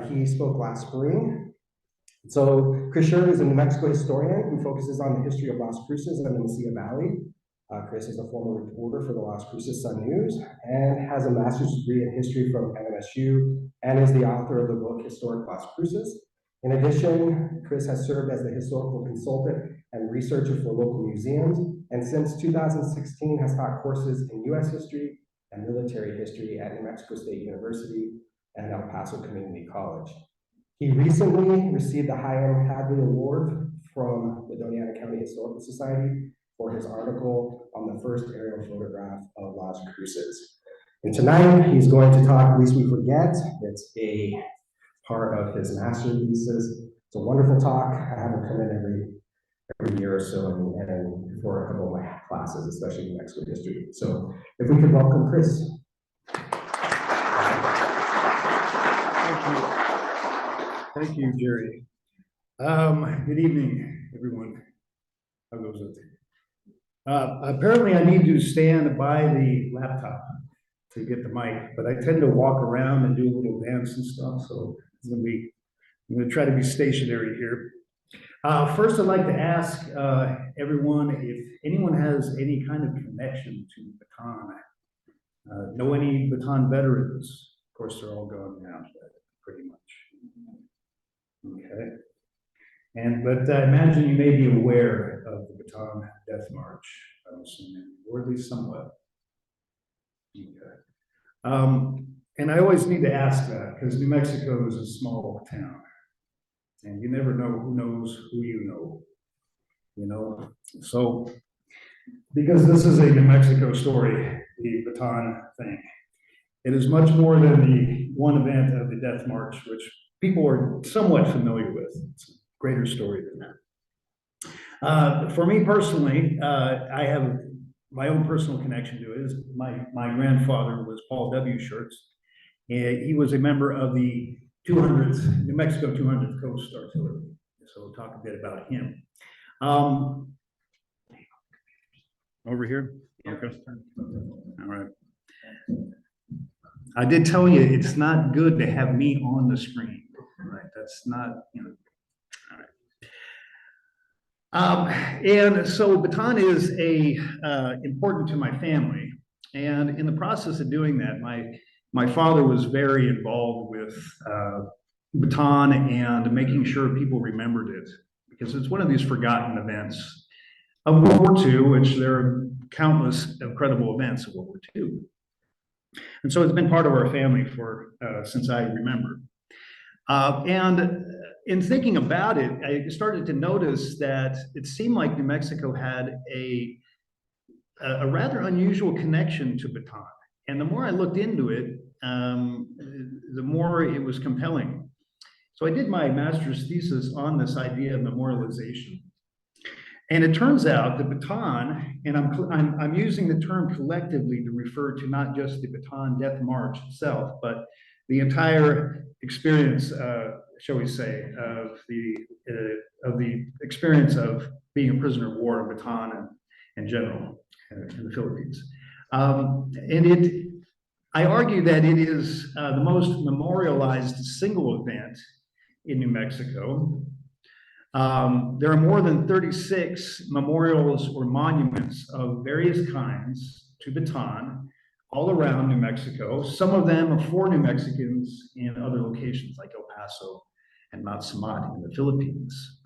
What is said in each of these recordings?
He spoke last spring. So Chris Schurtz is a New Mexico historian who focuses on the history of Las Cruces and the Mesilla Valley. Chris is a former reporter for the Las Cruces Sun News and has a master's degree in history from NMSU and is the author of the book Historic Las Cruces. In addition, Chris has served as the historical consultant and researcher for local museums, and since 2016 has taught courses in U.S. history and military history at New Mexico State University and El Paso Community College. He recently received the Hiram Hadley Award from the Doña Ana County Historical Society for his article on the first aerial photograph of Las Cruces. And tonight he's going to talk Least We Forget. It's a part of his master's thesis. It's a wonderful talk. I have him come in every year or so and for a couple of my classes, especially New Mexico history. So if we could welcome Chris. Thank you, Jerry. Good evening, everyone. How goes it? Apparently, I need to stand by the laptop to get the mic, but I tend to walk around and do a little dance and stuff, so I'm going to try to be stationary here. First, I'd like to ask everyone if anyone has any kind of connection to Bataan. Know any Bataan veterans? Of course, they're all gone now, pretty much. Okay. But I imagine you may be aware of the Bataan Death March, I'm assuming, or at least somewhat. Okay. And I always need to ask that because New Mexico is a small town, and you never know who knows who you know. So, because this is a New Mexico story, the Bataan thing, it is much more than the one event of the Death March, which people are somewhat familiar with. It's a greater story than that. For me personally, I have my own personal connection to it. Is my grandfather was Paul W. Schurtz, and he was a member of the 200th, New Mexico 200th Coast Artillery. So we'll talk a bit about him. Over here? Okay. All right. I did tell you it's not good to have me on the screen. Right, that's not, all right. And so Bataan is important to my family, and in the process of doing that, my father was very involved with Bataan and making sure people remembered it, because it's one of these forgotten events of World War II, which there are countless incredible events of World War II. And so it's been part of our family for since I remember. And in thinking about it, I started to notice that it seemed like New Mexico had a rather unusual connection to Bataan. And the more I looked into it, the more it was compelling. So I did my master's thesis on this idea of memorialization. And it turns out that Bataan, and I'm using the term collectively to refer to not just the Bataan Death March itself, but the entire experience, shall we say, of the experience of being a prisoner of war in Bataan in general in the Philippines. I argue that it is the most memorialized single event in New Mexico. There are more than 36 memorials or monuments of various kinds to Bataan all around New Mexico. Some of them are for New Mexicans in other locations like El Paso and Mount Samat in the Philippines.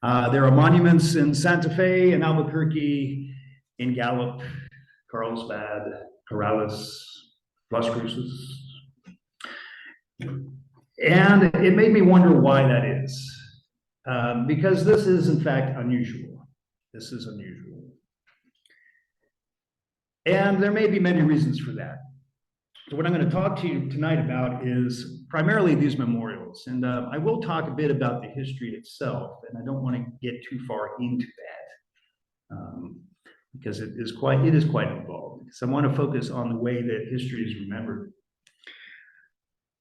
There are monuments in Santa Fe, in Albuquerque, in Gallup, Carlsbad, Corrales, Las Cruces. And it made me wonder why that is. Because this is, in fact, unusual. This is unusual. And there may be many reasons for that. So what I'm going to talk to you tonight about is primarily these memorials. And I will talk a bit about the history itself, and I don't want to get too far into that because it is quite involved. Because I want to focus on the way that history is remembered.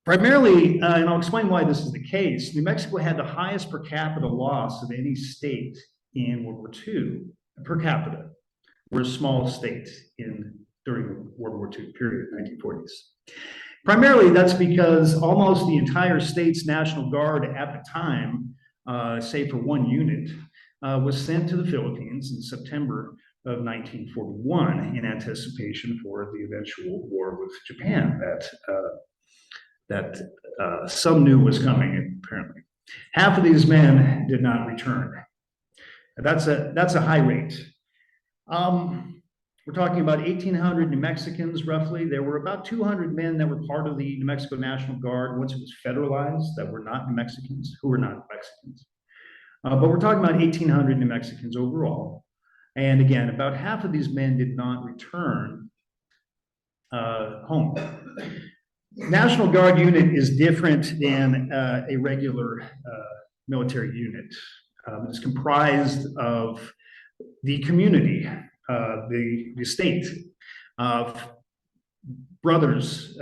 Primarily, and I'll explain why this is the case, New Mexico had the highest per capita loss of any state in World War II, per capita. We're a small state during the World War II period, 1940s. Primarily, that's because almost the entire state's National Guard at the time, save for one unit, was sent to the Philippines in September of 1941 in anticipation for the eventual war with Japan that some knew was coming, apparently. Half of these men did not return. That's a high rate. We're talking about 1,800 New Mexicans, roughly. There were about 200 men that were part of the New Mexico National Guard once it was federalized that were not New Mexicans, who were not New Mexicans. But we're talking about 1,800 New Mexicans overall. And again, about half of these men did not return home. National Guard unit is different than a regular military unit. It's comprised of the community, the state, brothers,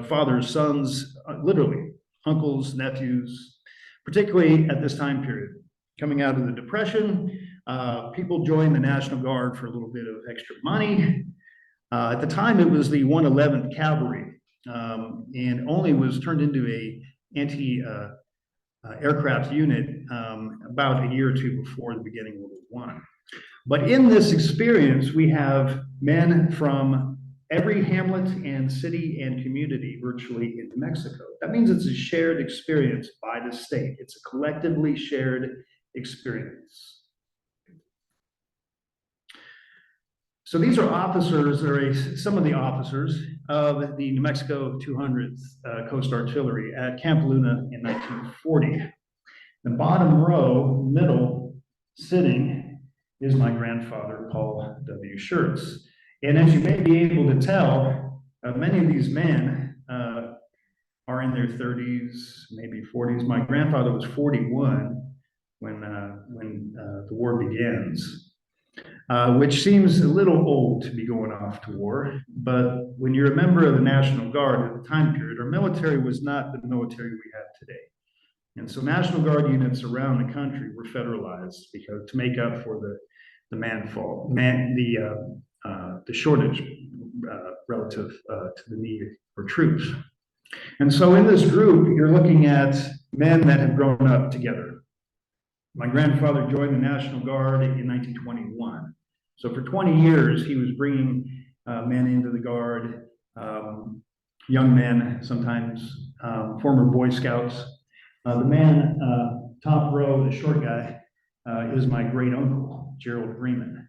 fathers, sons, literally uncles, nephews, particularly at this time period. Coming out of the Depression, people joined the National Guard for a little bit of extra money. At the time, it was the 111th Cavalry, and only was turned into a anti-aircraft unit about a year or two before the beginning of World War I. But in this experience, we have men from every hamlet and city and community virtually in New Mexico. That means it's a shared experience by the state. It's a collectively shared experience. So these are officers, or some of the officers of the New Mexico 200th Coast Artillery at Camp Luna in 1940. The bottom row, middle, sitting, is my grandfather, Paul W. Schurtz. And as you may be able to tell, many of these men are in their 30s, maybe 40s. My grandfather was 41 when the war begins, which seems a little old to be going off to war. But when you're a member of the National Guard at the time period, our military was not the military we have today. And so National Guard units around the country were federalized because to make up for the shortage relative to the need for troops. And so in this group, you're looking at men that have grown up together. My grandfather joined the National Guard in 1921. So for 20 years, he was bringing men into the Guard, young men, sometimes former Boy Scouts. The man, top row, the short guy, is my great uncle, Gerald Freeman.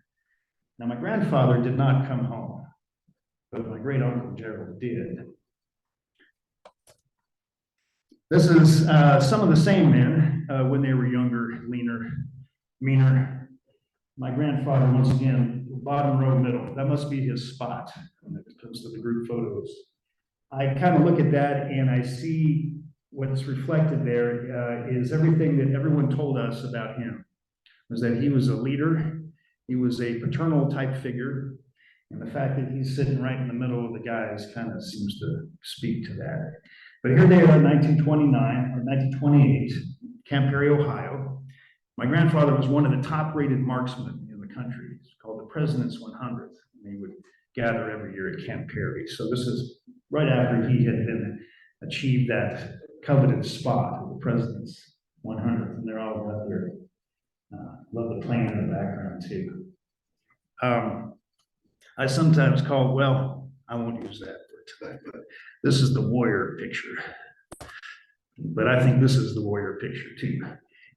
Now, my grandfather did not come home, but my great uncle Gerald did. This is some of the same men when they were younger, leaner, meaner. My grandfather, once again, bottom row, middle. That must be his spot when it comes to the group photos. I kind of look at that and I see what's reflected there is everything that everyone told us about him. Was that he was a leader, he was a paternal type figure, and the fact that he's sitting right in the middle of the guys kind of seems to speak to that. But here they are in 1929 or 1928, Camp Perry, Ohio. My grandfather was one of the top rated marksmen in the country. It's called the President's 100th. And they would gather every year at Camp Perry. So this is right after he had achieved that coveted spot of the President's 100th, and they're all up there. Love the plane in the background too. I sometimes call, well, I won't use that for today, but this is the warrior picture. But I think this is the warrior picture too.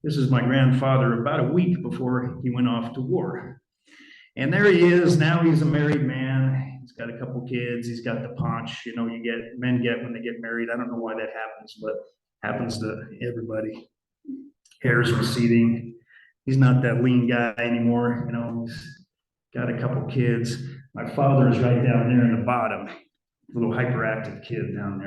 This is my grandfather about a week before he went off to war. And there he is, now he's a married man. He's got a couple kids, he's got the paunch, men get when they get married. I don't know why that happens, but happens to everybody. Hair's receding. He's not that lean guy anymore, he's got a couple kids. My father is right down there in the bottom, little hyperactive kid down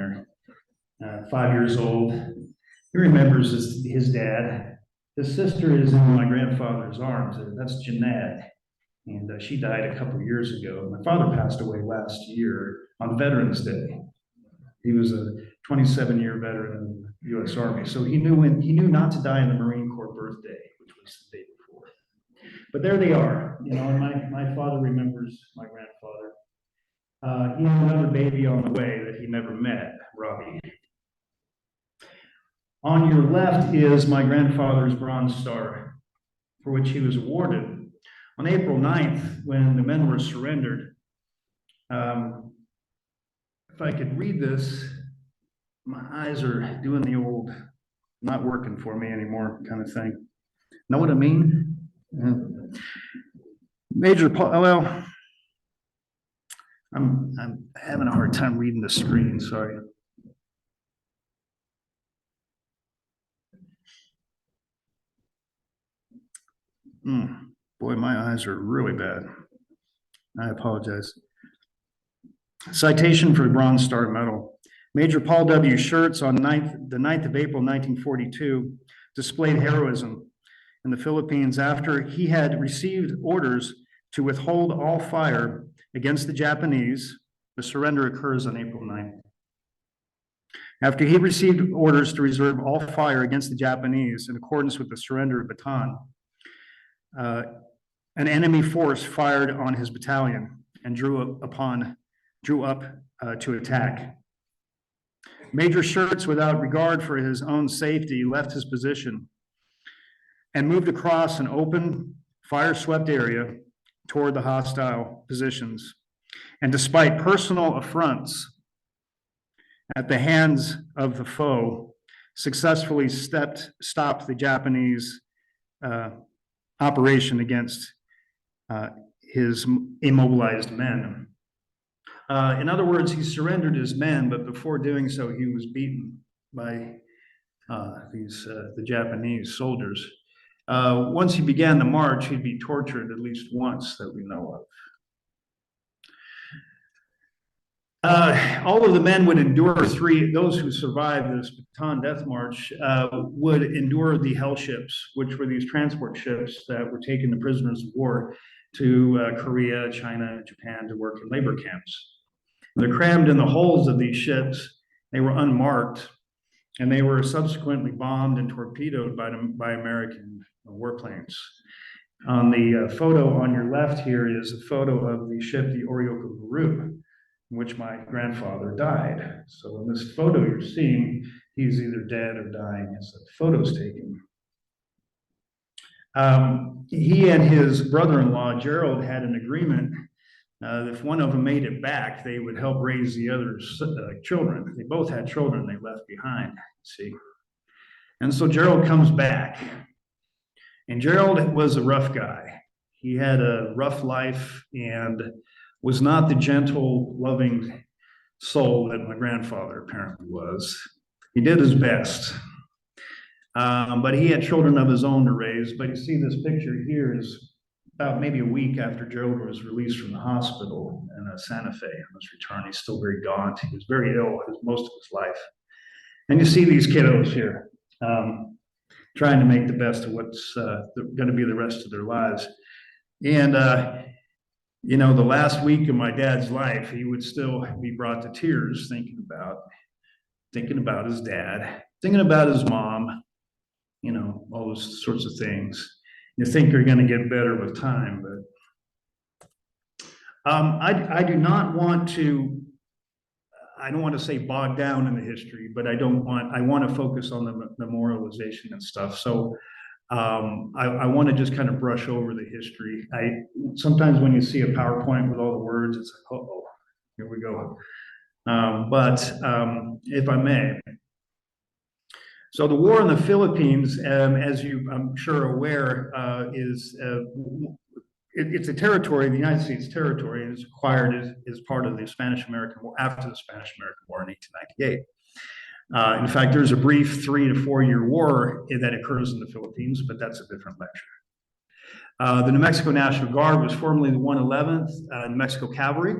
there, 5 years old. He remembers his dad. His sister is in my grandfather's arms. That's Jeanette, and she died a couple years ago. My father passed away last year on Veterans Day. He was a 27-year veteran in the U.S. Army, so he knew not to die on the Marine Corps birthday, which was the day before. But there they are, and my father remembers my grandfather. He had another baby on the way that he never met, Robbie. On your left is my grandfather's Bronze Star, for which he was awarded on April 9th when the men were surrendered. If I could read this, my eyes are doing the old, not working for me anymore kind of thing. Know what I mean? Well, I'm having a hard time reading the screen, sorry. Boy, my eyes are really bad. I apologize. Citation for the Bronze Star Medal. Major Paul W. Schurtz on the 9th of April, 1942, displayed heroism in the Philippines after he had received orders to withhold all fire against the Japanese. The surrender occurs on April 9th. After he received orders to reserve all fire against the Japanese in accordance with the surrender of Bataan, an enemy force fired on his battalion and drew up to attack. Major Schurtz, without regard for his own safety, left his position and moved across an open, fire-swept area toward the hostile positions. And despite personal affronts at the hands of the foe, successfully stopped the Japanese operation against his immobilized men. In other words, he surrendered his men, but before doing so, he was beaten by the Japanese soldiers. Once he began the march, he'd be tortured at least once that we know of. All of the men would endure those who survived this Bataan Death March would endure the hell ships, which were these transport ships that were taking the prisoners of war to Korea, China, and Japan to work in labor camps. They're crammed in the holds of these ships. They were unmarked, and they were subsequently bombed and torpedoed by American warplanes. On the photo on your left here is a photo of the ship, the Orioco Guru, in which my grandfather died. So in this photo you're seeing, he's either dead or dying as the photo's taken. He and his brother-in-law, Gerald, had an agreement if one of them made it back, they would help raise the other's children. They both had children they left behind, see. And so Gerald comes back. And Gerald was a rough guy. He had a rough life and was not the gentle, loving soul that my grandfather apparently was. He did his best. But he had children of his own to raise. But you see this picture here is about maybe a week after Gerald was released from the hospital in Santa Fe on his return. He's still very gaunt. He was very ill most of his life. And you see these kiddos here trying to make the best of what's going to be the rest of their lives. And, you know, the last week of my dad's life, he would still be brought to tears thinking about his dad, thinking about his mom, you know, all those sorts of things. You think you're going to get better with time, but I do not want to, I don't want to say bog down in the history, but I want to focus on the memorialization and stuff. So I want to just kind of brush over the history. Sometimes when you see a PowerPoint with all the words, it's like, uh-oh, here we go. But if I may. So the war in the Philippines, as I'm sure are aware, it's a territory, the United States territory, and it's acquired as part of the Spanish-American War, after the Spanish-American War in 1898. In fact, there's a brief 3 to 4 year war that occurs in the Philippines, but that's a different lecture. The New Mexico National Guard was formerly the 111th New Mexico Cavalry.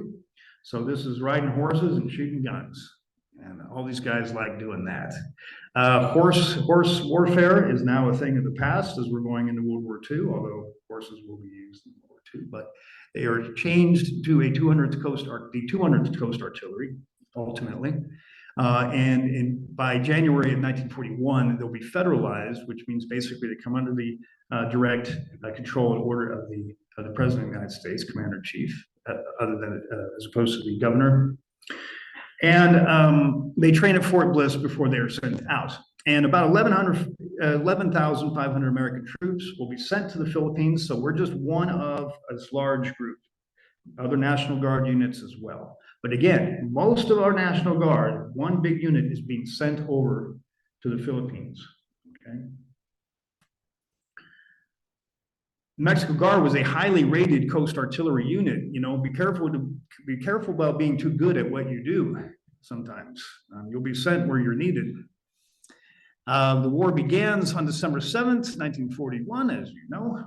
So this is riding horses and shooting guns. And all these guys like doing that. Horse warfare is now a thing of the past as we're going into World War II, although horses will be used in World War II. But they are changed to the 200th Coast Artillery, ultimately. And by January of 1941, they'll be federalized, which means basically they come under the direct control and order of the President of the United States, Commander-in-Chief, as opposed to the governor. And they train at Fort Bliss before they are sent out. And about 11,500 American troops will be sent to the Philippines. So we're just one of a large group, other National Guard units as well. But again, most of our National Guard, one big unit, is being sent over to the Philippines. Okay. Mexico Guard was a highly rated coast artillery unit. You know, be careful about being too good at what you do. Sometimes you'll be sent where you're needed. The war begins on December 7th, 1941, as you know,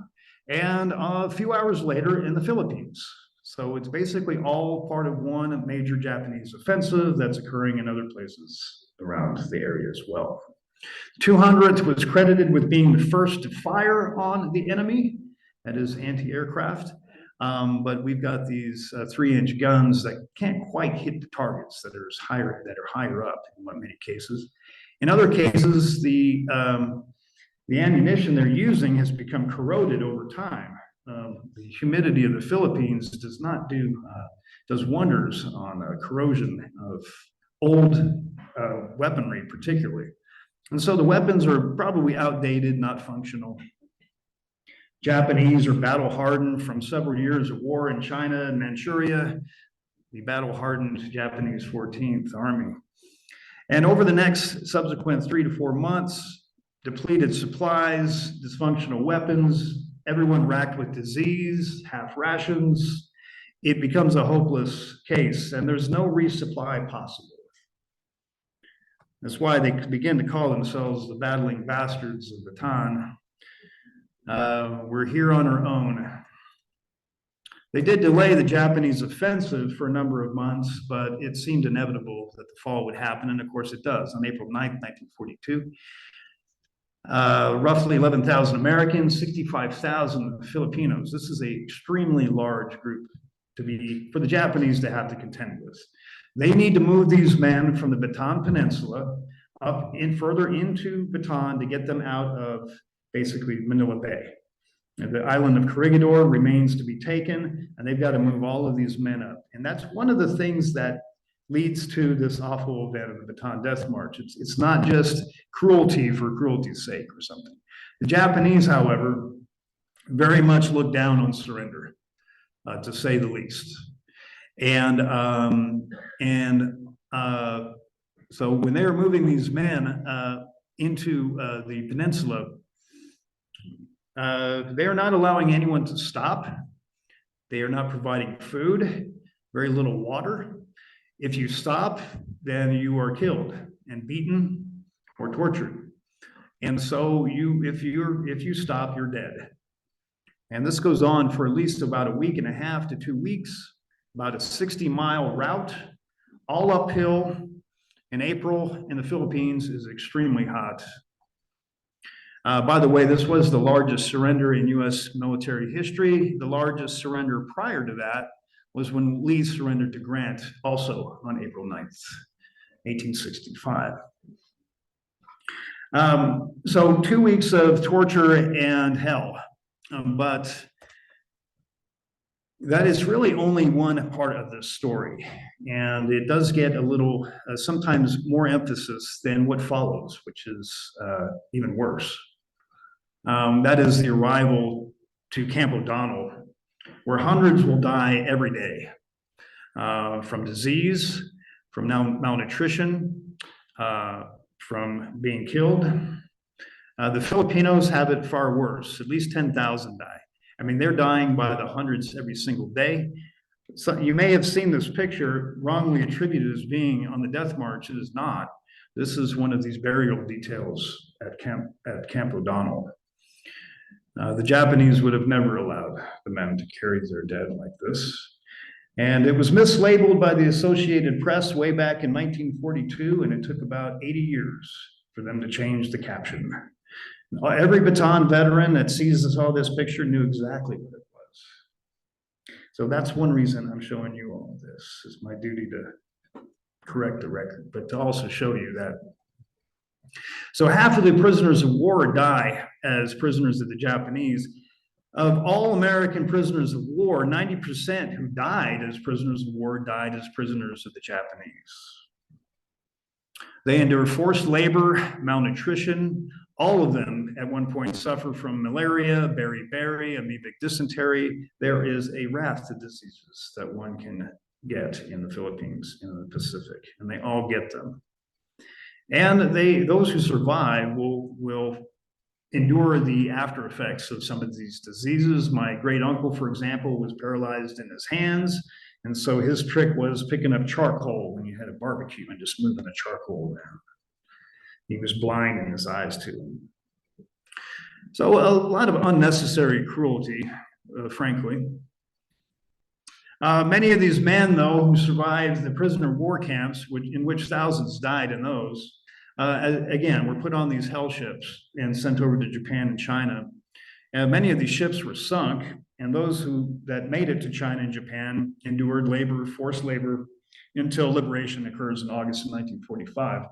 and a few hours later in the Philippines. So it's basically all part of one major Japanese offensive that's occurring in other places around the area as well. 200th was credited with being the first to fire on the enemy, that is anti-aircraft. But we've got these 3-inch guns that can't quite hit the targets that are higher up in many cases. In other cases, the ammunition they're using has become corroded over time. The humidity of the Philippines does wonders on corrosion of old weaponry, particularly. And so the weapons are probably outdated, not functional. Japanese are battle hardened from several years of war in China and Manchuria, the battle hardened Japanese 14th Army. And over the next subsequent 3 to 4 months, depleted supplies, dysfunctional weapons, everyone racked with disease, half rations, it becomes a hopeless case, and there's no resupply possible. That's why they begin to call themselves the battling bastards of Bataan. We're here on our own. They did delay the Japanese offensive for a number of months, but it seemed inevitable that the fall would happen, and of course it does. On April 9th, 1942, roughly 11,000 Americans, 65,000 Filipinos. This is an extremely large group for the Japanese to have to contend with. They need to move these men from the Bataan Peninsula up further into Bataan to get them out of basically Manila Bay. The island of Corregidor remains to be taken, and they've got to move all of these men up. And that's one of the things that leads to this awful event of the Bataan Death March. It's not just cruelty for cruelty's sake or something. The Japanese, however, very much look down on surrender, to say the least. So when they are moving these men into the peninsula, they are not allowing anyone to stop. They are not providing food, very little water. If you stop, then you are killed and beaten or tortured. And so if you stop, you're dead. And this goes on for at least about a week and a half to 2 weeks, about a 60-mile route, all uphill. In April in the Philippines is extremely hot. By the way, this was the largest surrender in U.S. military history. The largest surrender prior to that was when Lee surrendered to Grant, also on April 9th, 1865. So 2 weeks of torture and hell. But that is really only one part of this story. And it does get a little, sometimes more emphasis than what follows, which is even worse. That is the arrival to Camp O'Donnell, where hundreds will die every day from disease, from malnutrition, from being killed. The Filipinos have it far worse. At least 10,000 die. I mean, they're dying by the hundreds every single day. So you may have seen this picture wrongly attributed as being on the death march. It is not. This is one of these burial details at Camp O'Donnell. The Japanese would have never allowed the men to carry their dead like this. And it was mislabeled by the Associated Press way back in 1942, and it took about 80 years for them to change the caption. Every Bataan veteran that saw this picture knew exactly what it was. So that's one reason I'm showing you all of this. It's my duty to correct the record, but to also show you that. So half of the prisoners of war die as prisoners of the Japanese. Of all American prisoners of war, 90% who died as prisoners of war died as prisoners of the Japanese. They endure forced labor, malnutrition. All of them at one point suffer from malaria, beriberi, amoebic dysentery. There is a raft of diseases that one can get in the Philippines, in the Pacific, and they all get them. And those who survive will endure the after effects of some of these diseases. My great uncle, for example, was paralyzed in his hands. And so his trick was picking up charcoal when you had a barbecue and just moving the charcoal around. He was blind in his eyes too. So a lot of unnecessary cruelty, frankly. Many of these men, though, who survived the prisoner of war camps, in which thousands died in those, again, were put on these hell ships and sent over to Japan and China. And many of these ships were sunk, and those that made it to China and Japan endured labor, forced labor, until liberation occurs in August of 1945.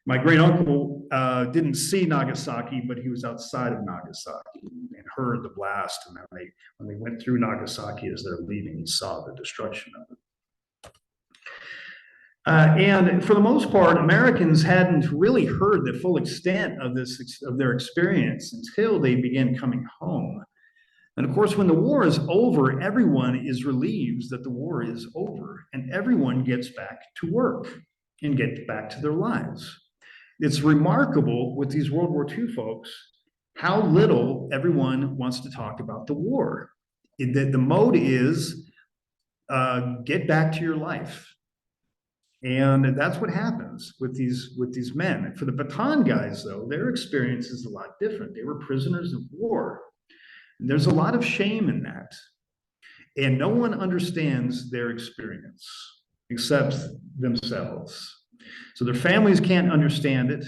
My great uncle didn't see Nagasaki, but he was outside of Nagasaki and heard the blast. And when they went through Nagasaki as they're leaving, he saw the destruction of it. And for the most part, Americans hadn't really heard the full extent of their experience until they began coming home. And of course, when the war is over, everyone is relieved that the war is over, and everyone gets back to work and get back to their lives. It's remarkable with these World War II folks how little everyone wants to talk about the war. The mode is get back to your life. And that's what happens with these men. And for the Bataan guys, though, their experience is a lot different. They were prisoners of war. And there's a lot of shame in that. And no one understands their experience except themselves. So their families can't understand it.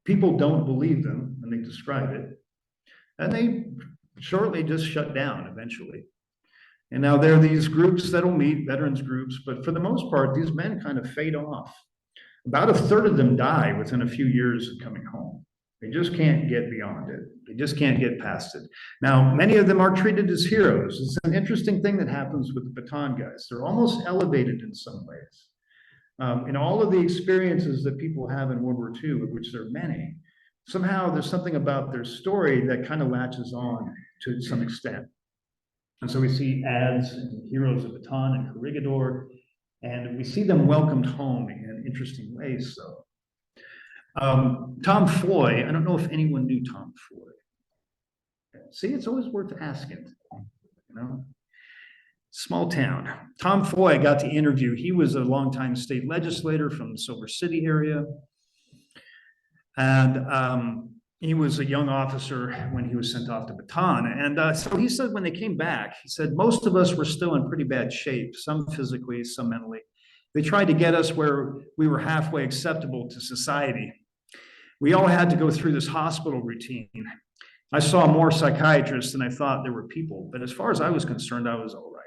People don't believe them when they describe it. And they shortly just shut down eventually. And now there are these groups that'll meet, veterans groups, but for the most part, these men kind of fade off. About a third of them die within a few years of coming home. They just can't get beyond it. They just can't get past it. Now, many of them are treated as heroes. It's an interesting thing that happens with the Bataan guys. They're almost elevated in some ways. In all of the experiences that people have in World War II, of which there are many, somehow there's something about their story that kind of latches on to some extent. And so we see ads and heroes of Bataan and Corregidor, and we see them welcomed home in interesting ways. So, Tom Foy, I don't know if anyone knew Tom Foy. See, it's always worth asking, you know? Small town. Tom Foy got to interview. He was a longtime state legislator from the Silver City area. And he was a young officer when he was sent off to Bataan. And so he said when they came back, he said, most of us were still in pretty bad shape, some physically, some mentally. They tried to get us where we were halfway acceptable to society. We all had to go through this hospital routine. I saw more psychiatrists than I thought there were people. But as far as I was concerned, I was all right.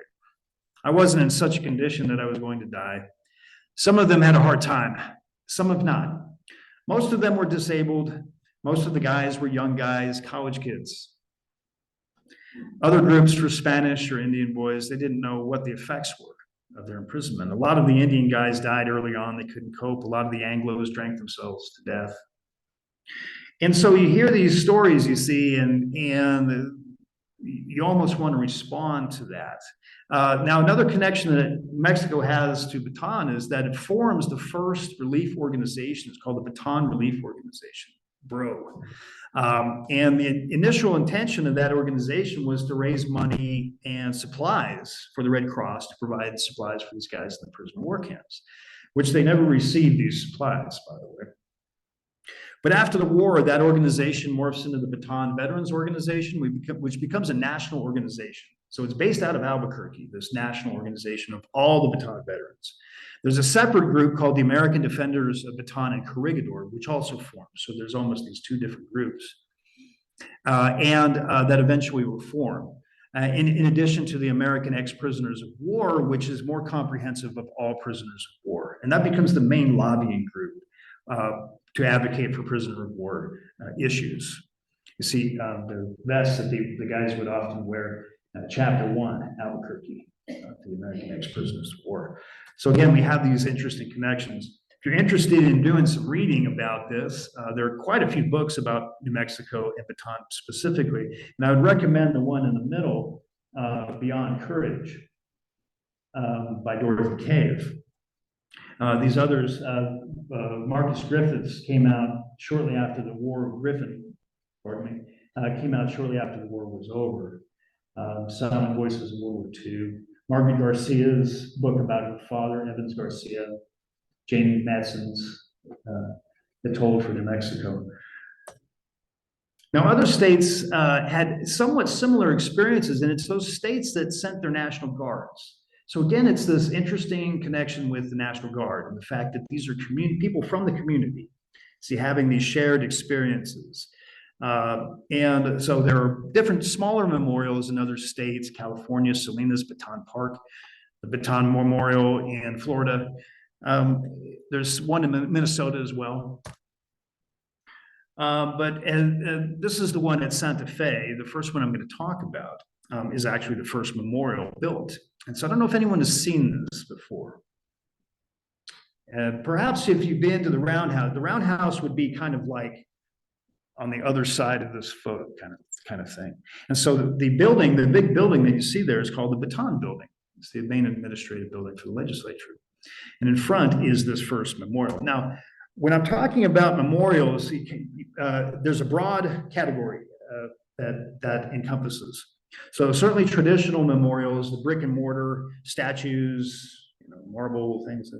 I wasn't in such a condition that I was going to die. Some of them had a hard time. Some have not. Most of them were disabled. Most of the guys were young guys, college kids. Other groups were Spanish or Indian boys. They didn't know what the effects were of their imprisonment. A lot of the Indian guys died early on. They couldn't cope. A lot of the Anglos drank themselves to death. And so you hear these stories, you see, and you almost want to respond to that. Now, another connection that Mexico has to Bataan is that it forms the first relief organization. It's called the Bataan Relief Organization, BRO. And the initial intention of that organization was to raise money and supplies for the Red Cross to provide supplies for these guys in the prison war camps, which they never received these supplies, by the way. But after the war, that organization morphs into the Bataan Veterans Organization, which becomes a national organization. So it's based out of Albuquerque, this national organization of all the Bataan veterans. There's a separate group called the American Defenders of Bataan and Corregidor, which also forms. So there's almost these two different groups. That eventually will form. In addition to the American Ex-Prisoners of War, which is more comprehensive of all prisoners of war. And that becomes the main lobbying group to advocate for prisoner of war issues. You see the vest that the guys would often wear, Chapter 1, Albuquerque, the American Ex-Prisoners of War. So again, we have these interesting connections. you're interested in doing some reading about this, there are quite a few books about New Mexico and Bataan specifically, and I would recommend the one in the middle, Beyond Courage, by Dorothy Cave. These others, Marcus Griffiths came out shortly after the war. Came out shortly after the war was over. Silent Voices of World War II. Margaret Garcia's book about her father, Evans Garcia. Jamie Madson's The Toll for New Mexico. Now, other states had somewhat similar experiences, and it's those states that sent their National Guards. So again, it's this interesting connection with the National Guard and the fact that these are people from the community, see, having these shared experiences. And so there are different smaller memorials in other states, California, Salinas, Bataan Park, the Bataan Memorial in Florida. There's one in Minnesota as well. But this is the one at Santa Fe. The first one I'm going to talk about is actually the first memorial built. And so I don't know if anyone has seen this before. And perhaps if you've been to the roundhouse would be kind of like on the other side of this photo kind of thing. And so the building, the big building that you see there is called the Bataan Building. It's the main administrative building for the legislature. And in front is this first memorial. Now, when I'm talking about memorials, there's a broad category that encompasses. So certainly traditional memorials, the brick and mortar statues, marble things.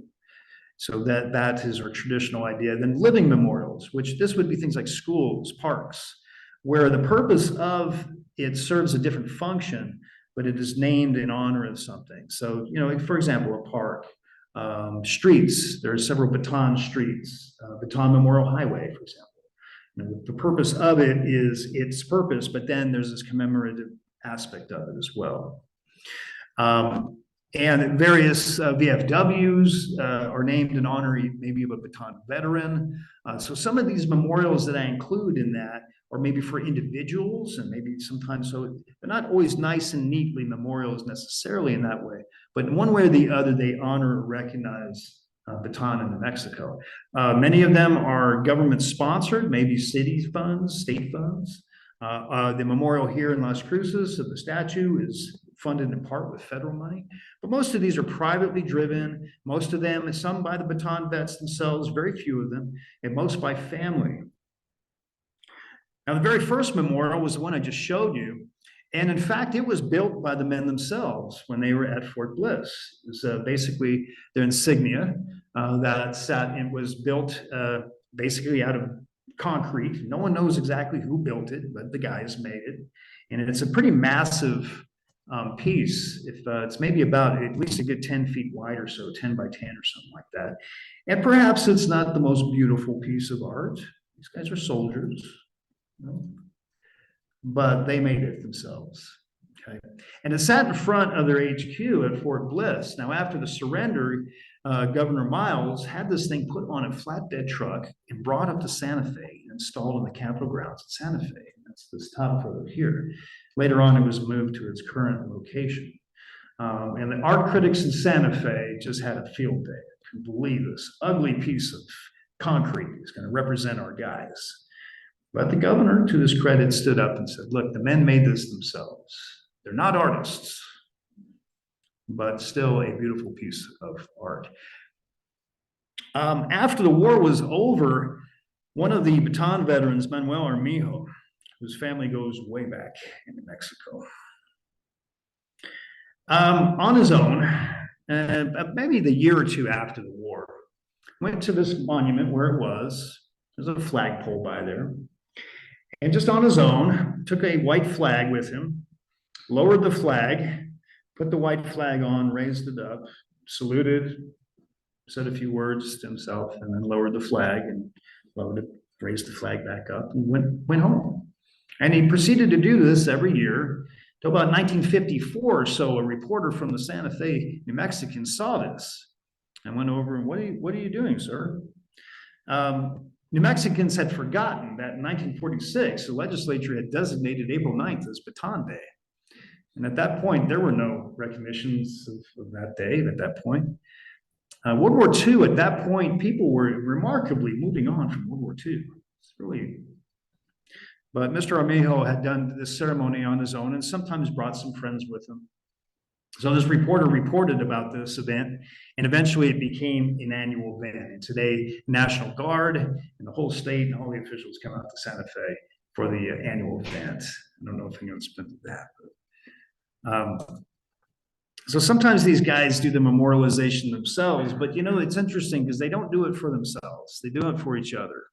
So that is our traditional idea. Then living memorials, which this would be things like schools, parks, where the purpose of it serves a different function, but it is named in honor of something. So, for example, a park. Streets, there are several Bataan streets, Bataan Memorial Highway, for example. The purpose of it is its purpose, but then there's this commemorative aspect of it as well. And various VFWs are named in honor maybe of a Bataan veteran. So some of these memorials that I include in that are maybe for individuals, and maybe sometimes, so they're not always nice and neatly memorials necessarily in that way, but in one way or the other, they honor or recognize Bataan in New Mexico. Many of them are government sponsored, maybe city funds, state funds. The memorial here in Las Cruces of the statue is funded in part with federal money, but most of these are privately driven. Most of them, some by the Bataan vets themselves, very few of them, and most by family. Now, the very first memorial was the one I just showed you. And in fact, it was built by the men themselves when they were at Fort Bliss. It was basically their insignia that sat and was built basically out of concrete. No one knows exactly who built it, but the guys made it. And it's a pretty massive piece. It's maybe about at least a good 10 feet wide or so, 10 by 10 or something like that. And perhaps it's not the most beautiful piece of art. These guys are soldiers. But they made it themselves. Okay, and it sat in front of their HQ at Fort Bliss. Now, after the surrender, Governor Miles had this thing put on a flatbed truck and brought up to Santa Fe and installed in the Capitol grounds at Santa Fe. That's this top photo here. Later on, it was moved to its current location. And the art critics in Santa Fe just had a field day. I couldn't believe this ugly piece of concrete is going to represent our guys. But the governor, to his credit, stood up and said, look, the men made this themselves. They're not artists, but still a beautiful piece of art. After the war was over, one of the Bataan veterans, Manuel Armijo, whose family goes way back in New Mexico, on his own, maybe the year or two after the war, went to this monument where it was. There's a flagpole by there. And just on his own, took a white flag with him, lowered the flag, put the white flag on, raised it up, saluted, said a few words to himself, and then lowered the flag and lowered it, raised the flag back up, and went home. And he proceeded to do this every year till about 1954 or so. A reporter from the Santa Fe New Mexican saw this and went over and, what are you doing, sir? New Mexicans had forgotten that in 1946, the legislature had designated April 9th as Bataan Day. And at that point, there were no recognitions of that day at that point. World War II, at that point, people were remarkably moving on from World War II. It's really, but Mr. Armijo had done this ceremony on his own and sometimes brought some friends with him. So this reporter reported about this event, and eventually it became an annual event. And today, National Guard and the whole state and all the officials come out to Santa Fe for the annual event. I don't know if anyone's been to that. But, so sometimes these guys do the memorialization themselves, but you know, it's interesting because they don't do it for themselves. They do it for each other.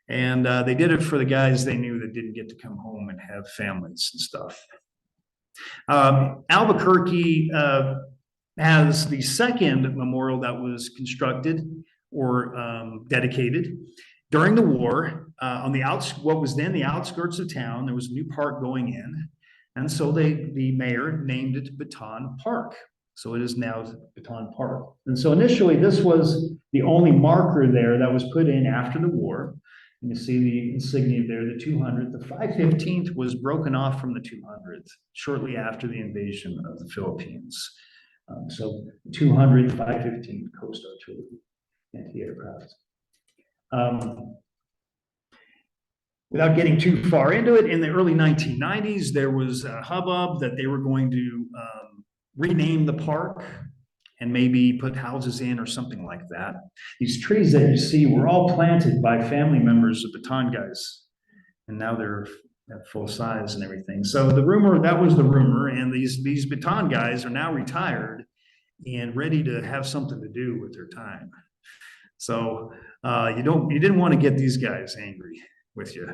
And they did it for the guys they knew that didn't get to come home and have families and stuff. Albuquerque has the second memorial that was constructed or dedicated during the war on the what was then the outskirts of town. There was a new park going in, and so the mayor named it Bataan Park. So it is now Bataan Park. And so initially, this was the only marker there that was put in after the war. And you see the insignia there, the 200th. The 515th was broken off from the 200th shortly after the invasion of the Philippines. So 200th, 515th Coast Artillery anti-aircraft. Without getting too far into it, in the early 1990s, there was a hubbub that they were going to rename the park and maybe put houses in or something like that. These trees that you see were all planted by family members of Bataan guys, and now they're at full size and everything. So the rumor, that was the rumor, and these Bataan guys are now retired and ready to have something to do with their time. So you didn't want to get these guys angry with you.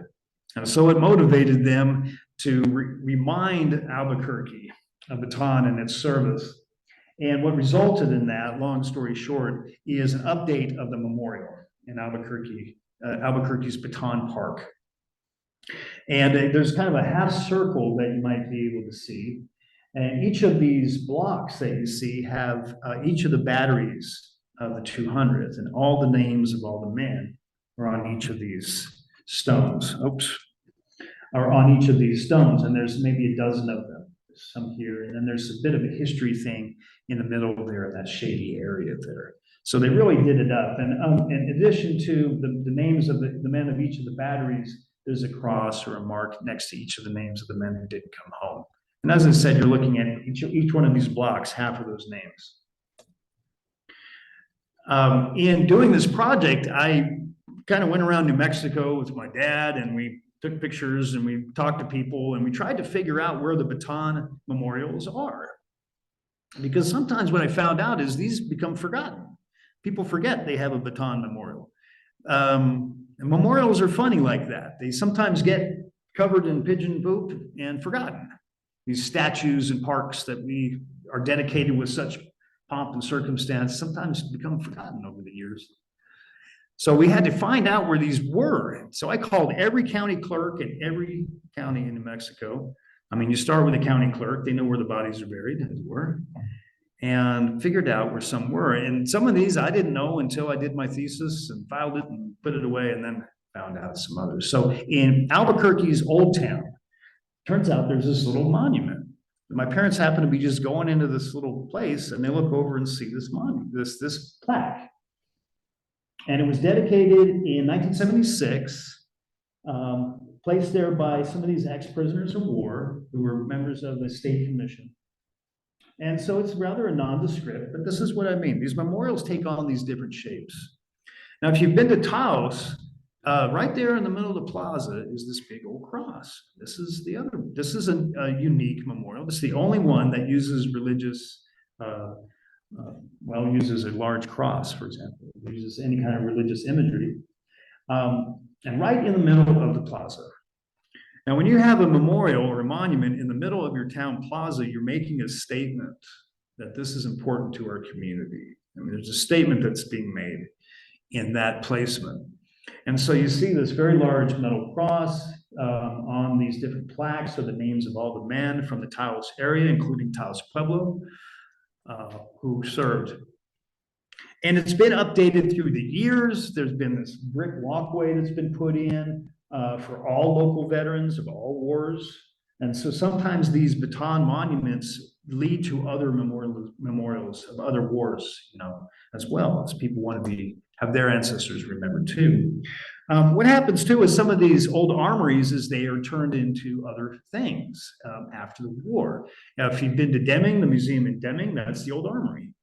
And so it motivated them to remind Albuquerque of Bataan and its service. And what resulted in that, long story short, is an update of the memorial in Albuquerque's Bataan Park. And there's kind of a half circle that you might be able to see. And each of these blocks that you see have each of the batteries of the 200th, and all the names of all the men are on each of these stones. Are on each of these stones, and there's maybe a dozen of them. Some here, and then there's a bit of a history thing in the middle there in that shady area there. So they really did it up. And in addition to the names of the men of each of the batteries, there's a cross or a mark next to each of the names of the men who didn't come home. And as I said, you're looking at each one of these blocks, half of those names. In doing this project, I kind of went around New Mexico with my dad, and we took pictures and we talked to people and we tried to figure out where the Bataan memorials are. Because sometimes what I found out is these become forgotten. People forget they have a Bataan memorial. And memorials are funny like that. They sometimes get covered in pigeon poop and forgotten. These statues and parks that we are dedicated with such pomp and circumstance sometimes become forgotten over the years. So we had to find out where these were. So I called every county clerk in every county in New Mexico. I mean, you start with the county clerk, they know where the bodies are buried, as it were, and figured out where some were. And some of these I didn't know until I did my thesis and filed it and put it away, and then found out some others. So in Albuquerque's Old Town, turns out there's this little monument. My parents happen to be just going into this little place, and they look over and see this monument, this plaque. And it was dedicated in 1976, placed there by some of these ex-prisoners of war who were members of the State Commission. And so it's rather a nondescript, but this is what I mean. These memorials take on these different shapes. Now, if you've been to Taos, right there in the middle of the plaza is this big old cross. This is a unique memorial. It's the only one that uses religious uses a large cross, for example. It uses any kind of religious imagery. And right in the middle of the plaza. Now, when you have a memorial or a monument in the middle of your town plaza, you're making a statement that this is important to our community. I mean, there's a statement that's being made in that placement. And so you see this very large metal cross on these different plaques are the names of all the men from the Taos area, including Taos Pueblo, who served. And it's been updated through the years. There's been this brick walkway that's been put in for all local veterans of all wars. And so sometimes these Bataan monuments lead to other memorials of other wars, as well, as people want to have their ancestors remembered too. What happens too is some of these old armories is they are turned into other things after the war. Now, if you've been to Deming, the museum in Deming, that's the old armory.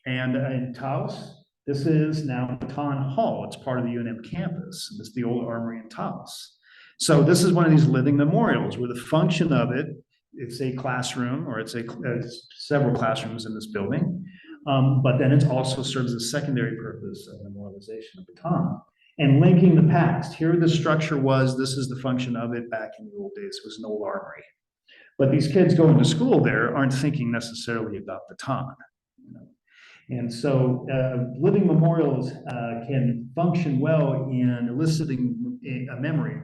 And in Taos, this is now Bataan Hall. It's part of the UNM campus. It's the old armory in Taos. So this is one of these living memorials where the function of it's a classroom, or it's several classrooms in this building. But then it also serves a secondary purpose of memorialization of Bataan and linking the past. Here the structure was, this is the function of it back in the old days. It was an old armory. But these kids going to school there aren't thinking necessarily about Bataan. And so living memorials can function well in eliciting a memory,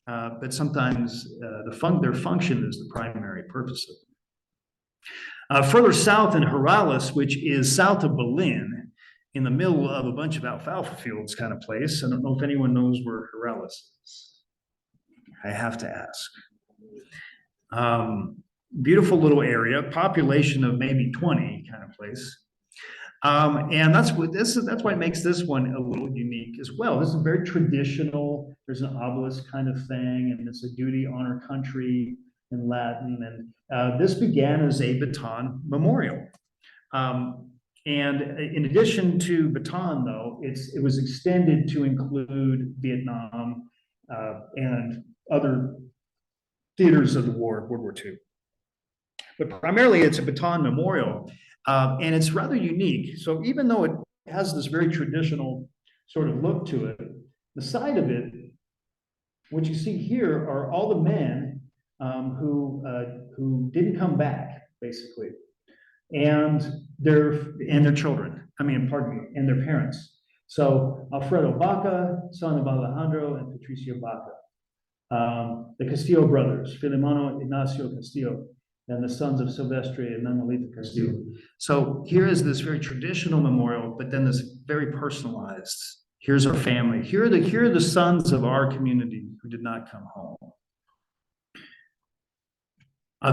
but sometimes their function is the primary purpose of it. Further south in Jorales, which is south of Berlin, in the middle of a bunch of alfalfa fields kind of place. I don't know if anyone knows where Jorales is. I have to ask. Beautiful little area, population of maybe 20 kind of place. And that's why it makes this one a little unique as well. This is very traditional. There's an obelisk kind of thing, and it's a duty, honor, country in Latin. And this began as a Bataan memorial. And in addition to Bataan, though, it was extended to include Vietnam and other theaters of the war, World War II. But primarily, it's a Bataan memorial. And it's rather unique. So even though it has this very traditional sort of look to it, the side of it, what you see here are all the men who didn't come back, basically, and their children. And their parents. So Alfredo Baca, son of Alejandro and Patricia Baca, the Castillo brothers, Filimeno Ignacio Castillo, and the sons of Silvestre and Manuelita Castillo. So here is this very traditional memorial, but then this very personalized. Here's our family. Here are the sons of our community who did not come home.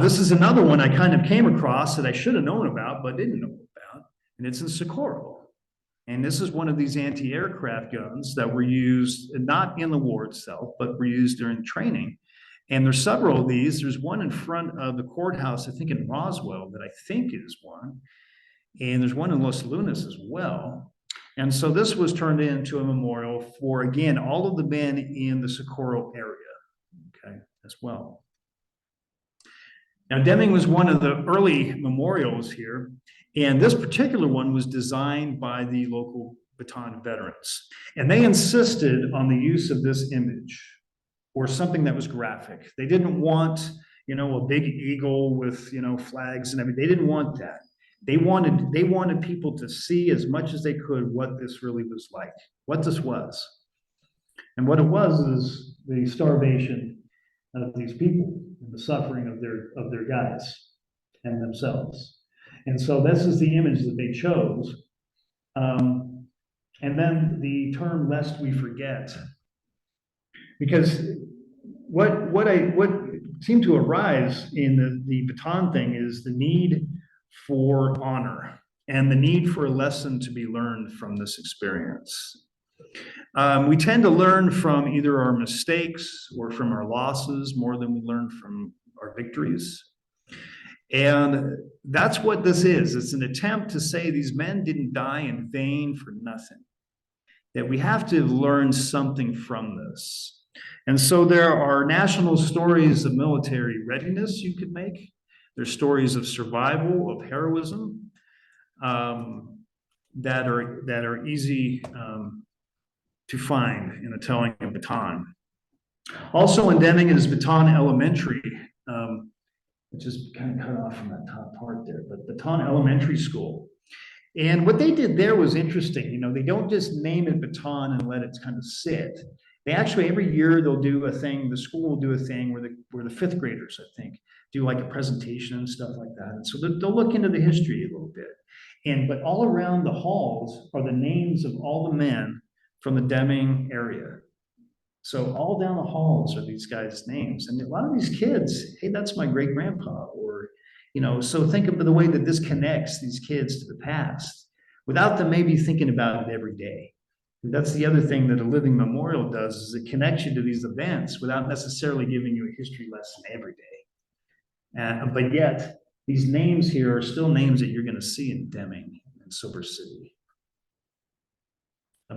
This is another one I kind of came across that I should have known about, but didn't know about, and it's in Socorro. And this is one of these anti-aircraft guns that were used, not in the war itself, but were used during training. And there's several of these. There's one in front of the courthouse, I think in Roswell, that I think is one. And there's one in Los Lunas as well. And so this was turned into a memorial for, again, all of the men in the Socorro area, okay, as well. Now, Deming was one of the early memorials here. And this particular one was designed by the local Bataan veterans. And they insisted on the use of this image, or something that was graphic. They didn't want, a big eagle with, flags and everything. They didn't want that. They wanted people to see as much as they could what this really was like, what this was. And what it was is the starvation of these people and the suffering of their guys and themselves. And so this is the image that they chose. And then the term "lest we forget," because what seemed to arise in the Bataan thing is the need for honor and the need for a lesson to be learned from this experience. We tend to learn from either our mistakes or from our losses more than we learn from our victories. And that's what this is. It's an attempt to say these men didn't die in vain for nothing, that we have to learn something from this. And so there are national stories of military readiness you could make. There's stories of survival, of heroism, that are easy to find in the telling of Bataan. Also in Deming is Bataan Elementary, which is kind of cut off from that top part there, but Bataan Elementary School. And what they did there was interesting. They don't just name it Bataan and let it kind of sit. They actually, every year they'll do a thing, the school will do a thing where the fifth graders, I think, do like a presentation and stuff like that. And so they'll look into the history a little bit. But all around the halls are the names of all the men from the Deming area. So all down the halls are these guys' names. And a lot of these kids, hey, that's my great grandpa, or, So think of the way that this connects these kids to the past without them maybe thinking about it every day. That's the other thing that a living memorial does, is it connects you to these events without necessarily giving you a history lesson every day. But yet, these names here are still names that you're going to see in Deming and Silver City.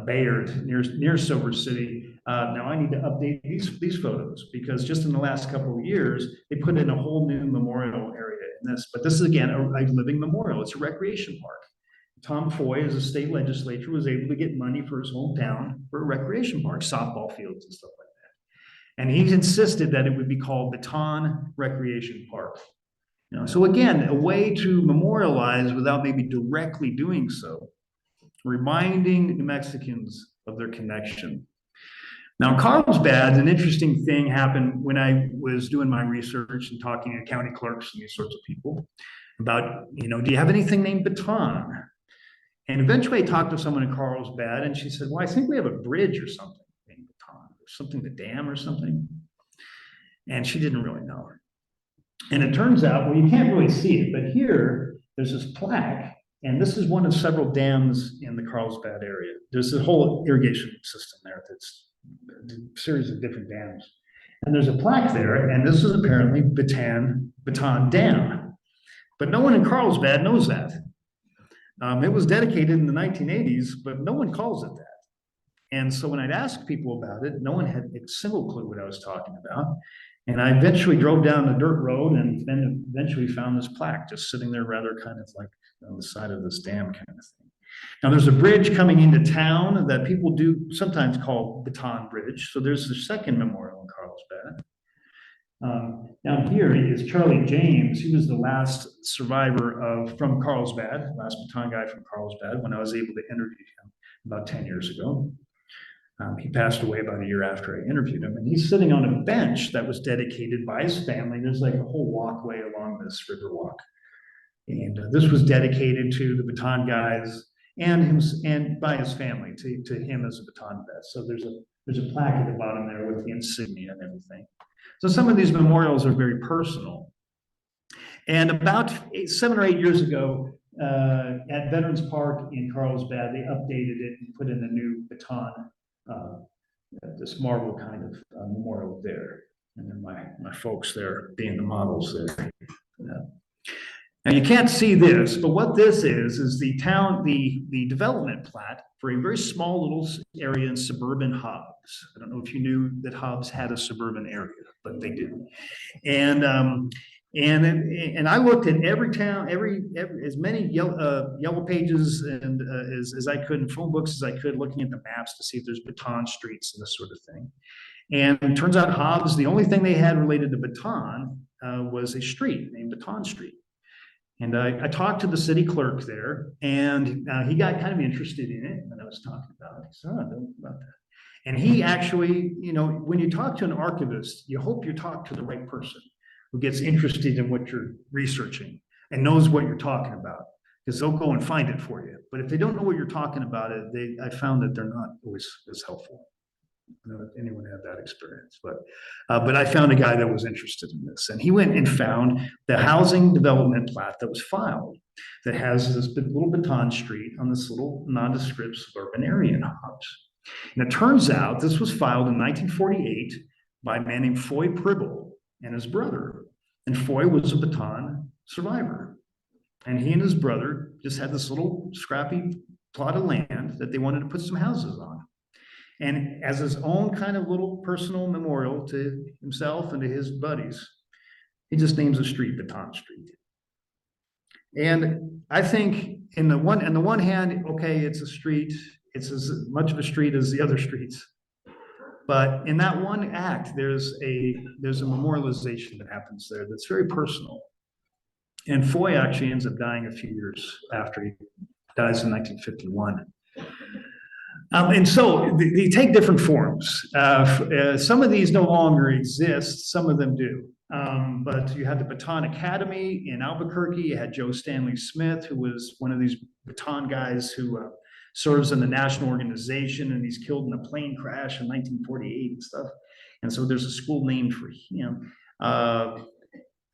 Bayard near Silver City. Now I need to update these photos, because just in the last couple of years, they put in a whole new memorial area in this. But this is, again, a living memorial. It's a recreation park. Tom Foy, as a state legislature, was able to get money for his hometown for a recreation park, softball fields and stuff like that. And he insisted that it would be called Bataan Recreation Park. So again, a way to memorialize without maybe directly doing so, reminding New Mexicans of their connection. Now, Carlsbad, an interesting thing happened when I was doing my research and talking to county clerks and these sorts of people about, do you have anything named Bataan? And eventually I talked to someone in Carlsbad, and she said, well, I think we have a bridge or something named Bataan, or something, the dam or something. And she didn't really know. And it turns out, well, you can't really see it, but here there's this plaque, and this is one of several dams in the Carlsbad area. There's a whole irrigation system there that's a series of different dams. And there's a plaque there, and this is apparently Bataan Dam. But no one in Carlsbad knows that. It was dedicated in the 1980s, but no one calls it that. And so when I'd ask people about it, no one had a single clue what I was talking about. And I eventually drove down the dirt road and then eventually found this plaque just sitting there, rather kind of like on the side of this dam kind of thing. Now there's a bridge coming into town that people do sometimes call Bataan Bridge. So there's the second memorial in Carlsbad. Down here is Charlie James. He was the last survivor from Carlsbad, last Bataan guy from Carlsbad, when I was able to interview him about 10 years ago. He passed away about a year after I interviewed him, and he's sitting on a bench that was dedicated by his family. There's like a whole walkway along this river walk. And this was dedicated to the Bataan guys and by his family, to him as a Bataan vet. So there's a plaque at the bottom there with the insignia and everything. So some of these memorials are very personal. And about 7 or 8 years ago, at Veterans Park in Carlsbad, they updated it and put in a new Bataan, this marble kind of memorial there. And then my folks there being the models there. Now you can't see this, but what this is the development plat for a very small little area in suburban Hobbs. I don't know if you knew that Hobbs had a suburban area, but they do. And I looked at every town, every as many yellow pages and as I could, and phone books as I could, looking at the maps to see if there's Bataan streets and this sort of thing. And it turns out Hobbs, the only thing they had related to Bataan was a street named Bataan Street. And I talked to the city clerk there, and he got kind of interested in it when I was talking about it. He said, oh, I don't know about that. And he actually, when you talk to an archivist, you hope you talk to the right person who gets interested in what you're researching and knows what you're talking about, because they'll go and find it for you. But if they don't know what you're talking about, I found that they're not always as helpful. I don't know if anyone had that experience, but I found a guy that was interested in this, and he went and found the housing development plat that was filed that has this little Bataan street on this little nondescript suburban area in Hobbs. And it turns out this was filed in 1948 by a man named Foy Pribble and his brother. And Foy was a Bataan survivor. And he and his brother just had this little scrappy plot of land that they wanted to put some houses on. And as his own kind of little personal memorial to himself and to his buddies, he just names a street Bataan Street. And I think on the one hand, okay, it's a street, it's as much of a street as the other streets. But in that one act, there's a memorialization that happens there that's very personal. And Foy actually ends up dying a few years after. He dies in 1951. And so they take different forms. Some of these no longer exist, some of them do. But you had the Bataan Academy in Albuquerque. You had Joe Stanley Smith, who was one of these Bataan guys who serves in the national organization, and he's killed in a plane crash in 1948 and stuff. And so there's a school named for him.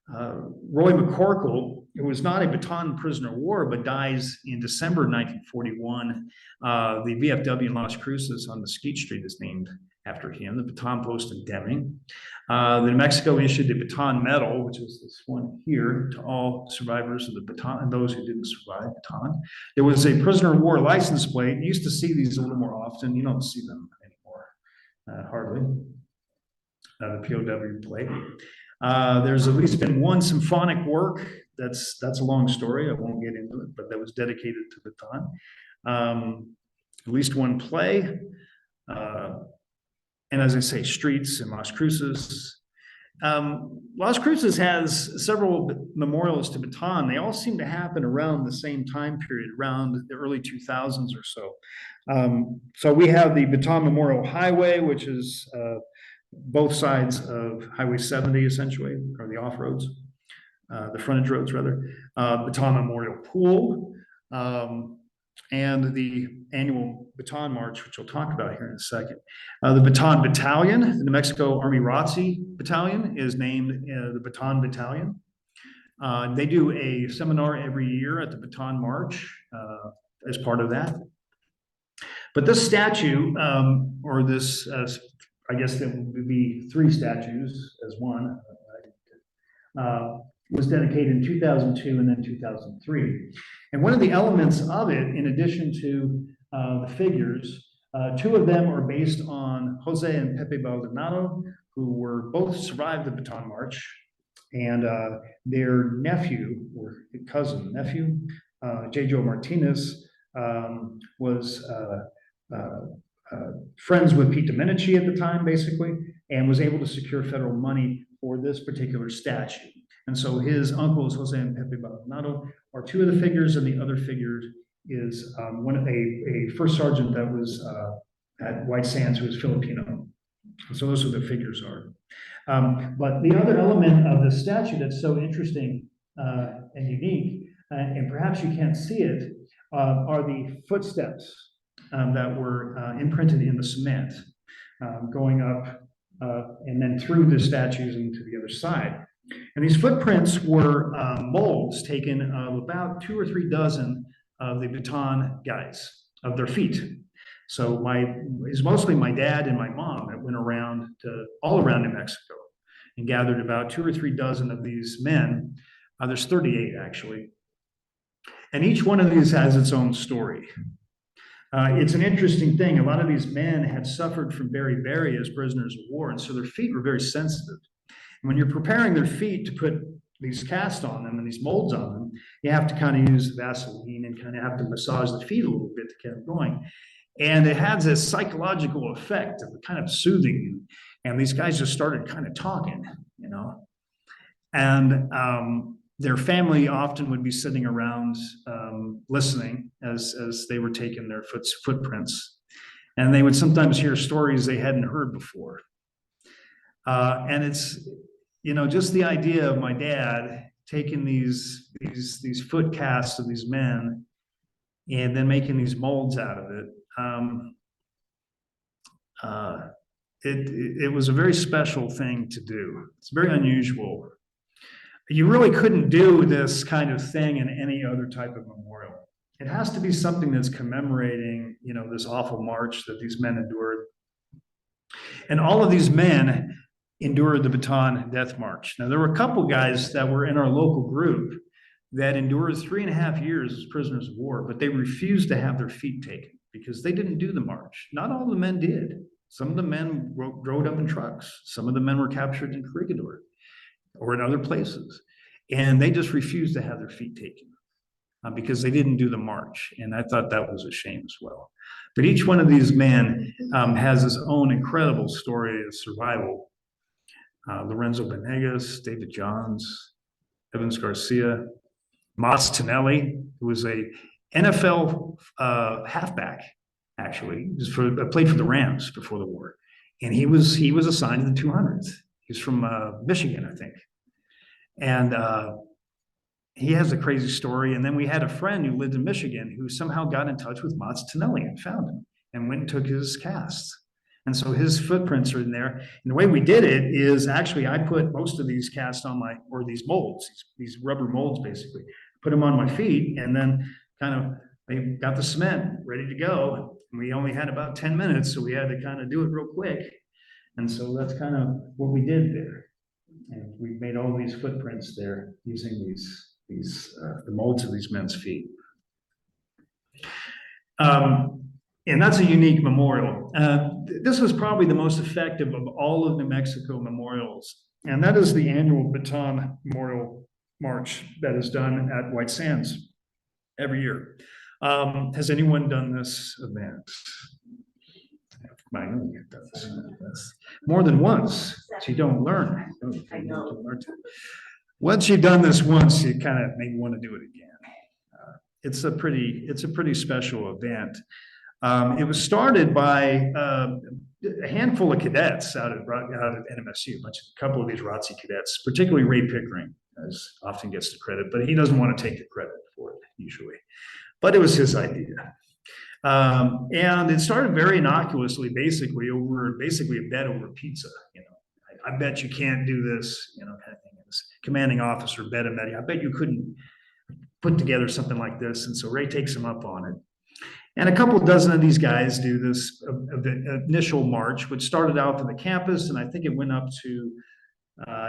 Roy McCorkle, who was not a Bataan prisoner of war, but dies in December 1941. The VFW in Las Cruces on Mesquite Street is named after him, the Bataan Post in Deming. New Mexico issued the Bataan Medal, which is this one here, to all survivors of the Bataan and those who didn't survive Bataan. There was a prisoner of war license plate. You used to see these a little more often. You don't see them anymore, hardly. The POW plate. There's at least been one symphonic work. That's a long story. I won't get into it, but that was dedicated to Bataan. At least one play. And as I say, streets in Las Cruces. Las Cruces has several memorials to Bataan. They all seem to happen around the same time period, around the early 2000s or so. So we have the Bataan Memorial Highway, which is both sides of Highway 70, essentially, or the off-roads, the frontage roads, rather. Bataan Memorial Pool, and the annual Bataan March, which we'll talk about here in a second. The Bataan Battalion, the New Mexico Army ROTC Battalion, is named the Bataan Battalion. They do a seminar every year at the Bataan March as part of that. But this statue, or this, I guess there would be three statues as one, was dedicated in 2002 and then 2003. And one of the elements of it, in addition to the figures, two of them are based on Jose and Pepe Baldonado, who were both survived the Bataan March, and their nephew, or cousin nephew, J. Joe Martinez, was friends with Pete Domenici at the time, basically, and was able to secure federal money for this particular statue. And so his uncles, Jose and Pepe Baldonado, are two of the figures, and the other figure is a first sergeant that was at White Sands, who was Filipino. So those are the figures are. But the other element of the statue that's so interesting and unique, and perhaps you can't see it, are the footsteps that were imprinted in the cement, going up and then through the statues and to the other side. And these footprints were molds taken of about 2 or 3 dozen of the Bataan guys, of their feet. So it's mostly my dad and my mom that went around all around New Mexico and gathered about 2 or 3 dozen of these men. There's 38 actually. And each one of these has its own story. It's an interesting thing. A lot of these men had suffered from beriberi as prisoners of war, and so their feet were very sensitive. And when you're preparing their feet to put these casts on them and these molds on them, you have to kind of use Vaseline and kind of have to massage the feet a little bit to get them going. And it has this psychological effect of kind of soothing you. And these guys just started kind of talking, you know. And their family often would be sitting around listening as they were taking their footprints. And they would sometimes hear stories they hadn't heard before. And it's, you know, just the idea of my dad taking these foot casts of these men and then making these molds out of it. It was a very special thing to do. It's very unusual. You really couldn't do this kind of thing in any other type of memorial. It has to be something that's commemorating, you know, this awful march that these men endured. And all of these men endured the Bataan Death March. Now, there were a couple guys that were in our local group that endured 3.5 years as prisoners of war, but they refused to have their feet taken because they didn't do the march. Not all the men did. Some of the men rode up in trucks. Some of the men were captured in Corregidor or in other places. And they just refused to have their feet taken because they didn't do the march. And I thought that was a shame as well. But each one of these men has his own incredible story of survival. Lorenzo Benegas, David Johns, Evans Garcia, Mas Tonelli, who was a NFL halfback, actually, played for the Rams before the war. And he was assigned to the 200th. He's from Michigan, I think. And he has a crazy story. And then we had a friend who lived in Michigan who somehow got in touch with Mas Tonelli and found him and went and took his cast. And so his footprints are in there. And the way we did it is actually I put most of these casts on these molds, these rubber molds basically, put them on my feet, and then they got the cement ready to go. And we only had about 10 minutes, so we had to kind of do it real quick. And so that's kind of what we did there. And we made all these footprints there using the molds of these men's feet. And that's a unique memorial. This was probably the most effective of all of New Mexico memorials. And that is the annual Bataan Memorial March that is done at White Sands every year. Has anyone done this event? I know you've done this more than once. So you don't learn. I know. Once you've done this once, you kind of maybe want to do it again. It's a pretty special event. It was started by a handful of cadets out of NMSU, a couple of these ROTC cadets, particularly Ray Pickering, as often gets the credit, but he doesn't want to take the credit for it usually. But it was his idea. And it started very innocuously, basically a bet over pizza. I bet you can't do this, kind of thing. This commanding officer bet him that I bet you couldn't put together something like this. And so Ray takes him up on it. And a couple dozen of these guys do this initial march, which started out on the campus, and I think it went up to,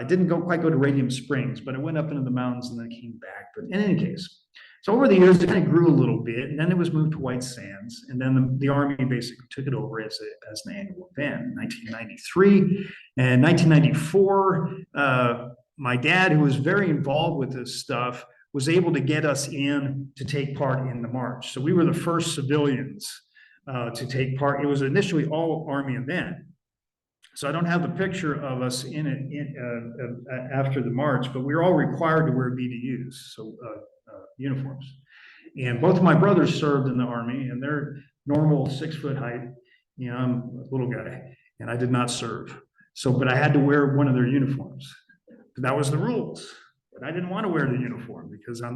it didn't quite go to Radium Springs, but it went up into the mountains and then came back. But in any case, so over the years, it kind of grew a little bit, and then it was moved to White Sands, and then the Army basically took it over as an annual event in 1993. And 1994, my dad, who was very involved with this stuff, was able to get us in to take part in the march. So we were the first civilians to take part. It was initially all Army event. So I don't have the picture of us in it after the march, but we were all required to wear BDUs, so uniforms. And both of my brothers served in the Army, and they're normal 6 foot height. I'm a little guy, and I did not serve. But I had to wear one of their uniforms. But that was the rules. But I didn't want to wear the uniform because I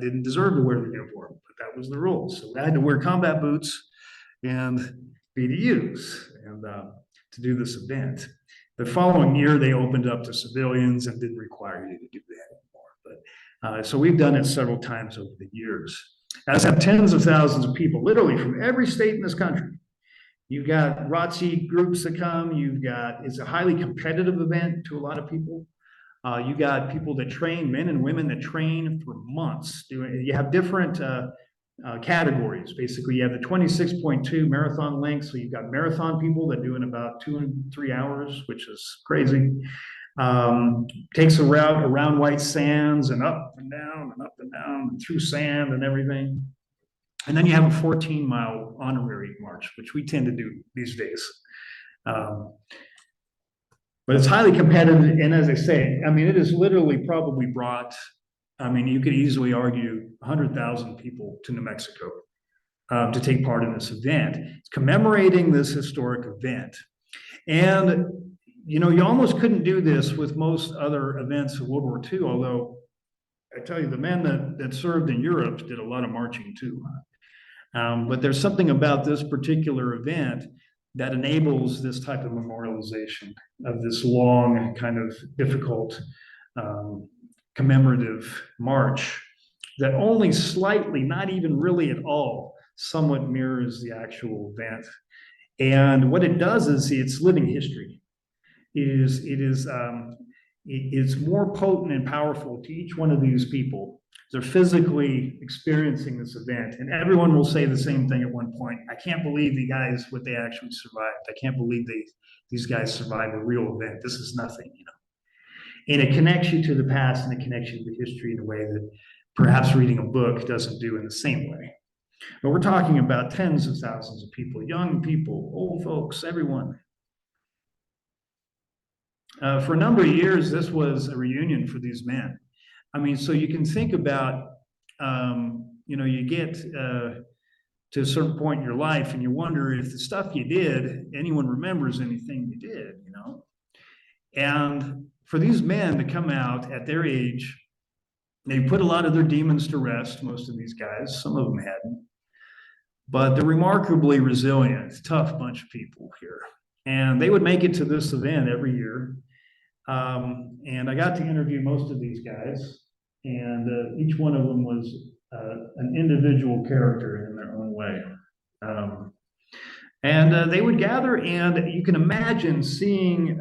didn't deserve to wear the uniform, but that was the rules. So I had to wear combat boots and BDUs to do this event. The following year, they opened up to civilians and didn't require you to do that anymore. But so we've done it several times over the years. As have tens of thousands of people, literally from every state in this country. You've got ROTC groups that come. It's a highly competitive event to a lot of people. You got people that train, men and women that train for months. You have different categories. Basically, you have the 26.2 marathon length. So you've got marathon people that do in about 2 and 3 hours, which is crazy. Takes a route around White Sands and up and down and through sand and everything. And then you have a 14-mile honorary march, which we tend to do these days. But it's highly competitive, and as I say, it is literally probably brought, you could easily argue 100,000 people to New Mexico to take part in this event. It's commemorating this historic event. And, you almost couldn't do this with most other events of World War II, although I tell you, the men that served in Europe did a lot of marching too. But there's something about this particular event that enables this type of memorialization of this long, kind of difficult, commemorative march that only slightly, not even really at all, somewhat mirrors the actual event. And what it does is it's living history. It's more potent and powerful to each one of these people. They're physically experiencing this event, and everyone will say the same thing at one point. I can't believe what they actually survived. I can't believe these guys survived a real event. This is nothing, And it connects you to the past, and it connects you to the history in a way that perhaps reading a book doesn't do in the same way. But we're talking about tens of thousands of people, young people, old folks, everyone. For a number of years, this was a reunion for these men. So you can think about, you get to a certain point in your life and you wonder if the stuff you did, anyone remembers anything you did, And for these men to come out at their age, they put a lot of their demons to rest, most of these guys, some of them hadn't. But they're remarkably resilient, tough bunch of people here. And they would make it to this event every year. And I got to interview most of these guys, and each one of them was an individual character in their own way. And they would gather, and you can imagine seeing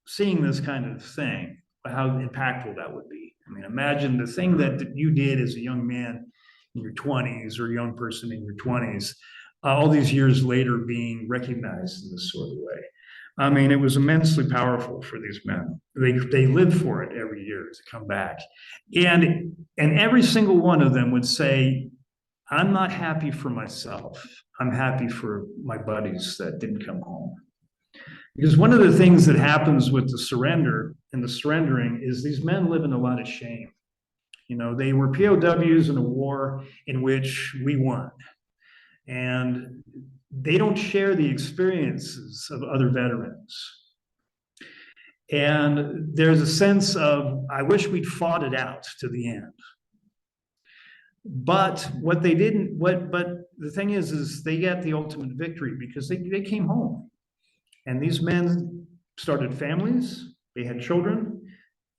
this kind of thing, how impactful that would be. I mean, imagine the thing that you did as a young man in your 20s or a young person in your 20s, all these years later being recognized in this sort of way. I mean, it was immensely powerful for these men. They lived for it every year to come back. And every single one of them would say, I'm not happy for myself. I'm happy for my buddies that didn't come home. Because one of the things that happens with the surrender and the surrendering is these men live in a lot of shame. You know, they were POWs in a war in which we won. And they don't share the experiences of other veterans. And there's a sense of, I wish we'd fought it out to the end. But what they didn't, but the thing is they got the ultimate victory because they came home. And these men started families, they had children,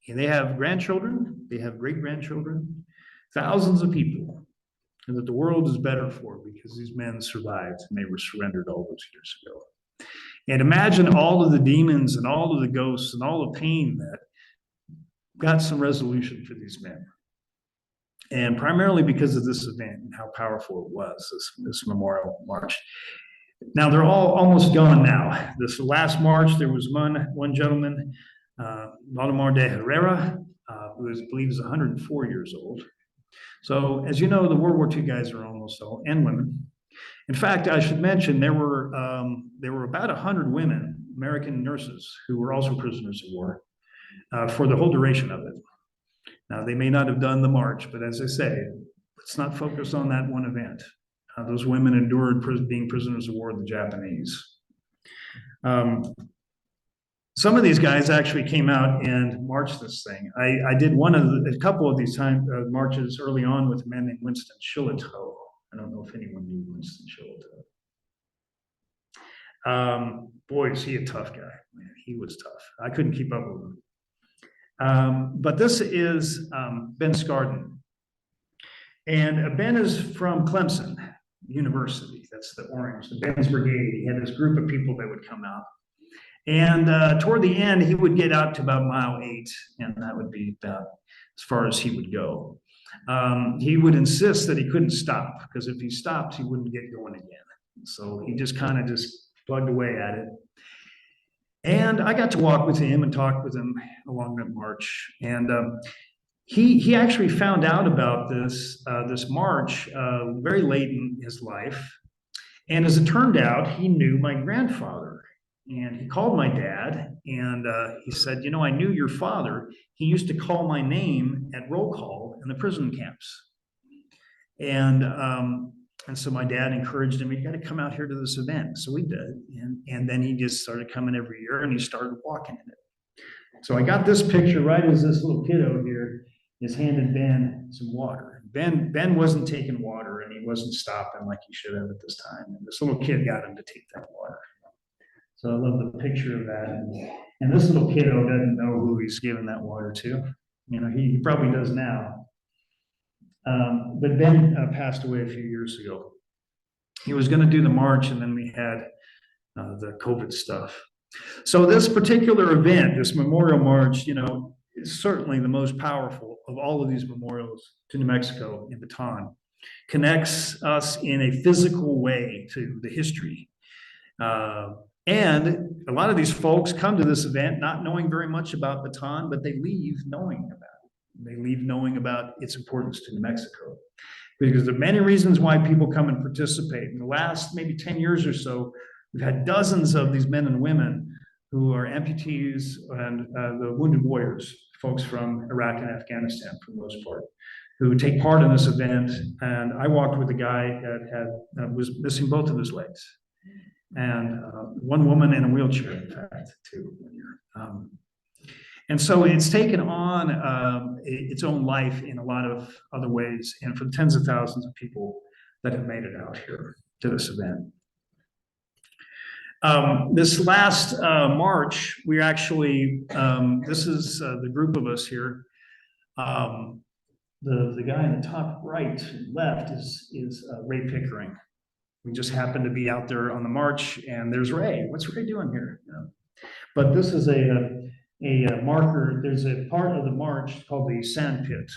and they have grandchildren, they have great-grandchildren, thousands of people, and that the world is better for because these men survived and they were surrendered all those years ago. And imagine all of the demons and all of the ghosts and all the pain that got some resolution for these men. And primarily because of this event and how powerful it was, this memorial march. Now, they're all almost gone now. This last march, there was one gentleman, Bataan de Herrera, who I believe is 104 years old. So, as you know, the World War II guys are almost all, and women. In fact, I should mention there were about 100 women, American nurses, who were also prisoners of war for the whole duration of it. Now, they may not have done the march, but as I say, let's not focus on that one event. Those women endured being prisoners of war with the Japanese. Some of these guys actually came out and marched this thing. I did a couple of these marches early on with a man named Winston Schurtz. I don't know if anyone knew Winston Schurtz. Boy, is he a tough guy. Man, he was tough. I couldn't keep up with him. But this is Ben Scarden. And Ben is from Clemson University. That's the Orange, the Ben's Brigade. He had this group of people that would come out. And toward the end, he would get out to about mile 8, and that would be about as far as he would go. He would insist that he couldn't stop, because if he stopped, he wouldn't get going again. So he just kind of just plugged away at it. And I got to walk with him and talk with him along that march. And he actually found out about this march very late in his life. And as it turned out, he knew my grandfather. And he called my dad and he said, you know, I knew your father. He used to call my name at roll call in the prison camps. And so my dad encouraged him, you got to come out here to this event. So we did. And then he just started coming every year and he started walking in it. So I got this picture right as this little kiddo here is handed Ben some water. Ben wasn't taking water and he wasn't stopping like he should have at this time. And this little kid got him to take that water. So I love the picture of that. And this little kiddo doesn't know who he's giving that water to. You know, he probably does now. But Ben passed away a few years ago. He was going to do the march, and then we had the COVID stuff. So this particular event, this memorial march, you know, is certainly the most powerful of all of these memorials to New Mexico in Bataan. Connects us in a physical way to the history. And a lot of these folks come to this event not knowing very much about Bataan, but they leave knowing about it. They leave knowing about its importance to New Mexico. Because there are many reasons why people come and participate. In the last maybe 10 years or so, we've had dozens of these men and women who are amputees and the wounded warriors, folks from Iraq and Afghanistan for the most part, who take part in this event. And I walked with a guy that was missing both of his legs. And one woman in a wheelchair, in fact, too. And so it's taken on its own life in a lot of other ways, and for the tens of thousands of people that have made it out here to this event. This last March, we actually, this is the group of us here. The guy in the top right, left is Ray Pickering. We just happened to be out there on the march, and there's Ray. What's Ray doing here? You know? But this is a marker. There's a part of the march called the Sand Pit.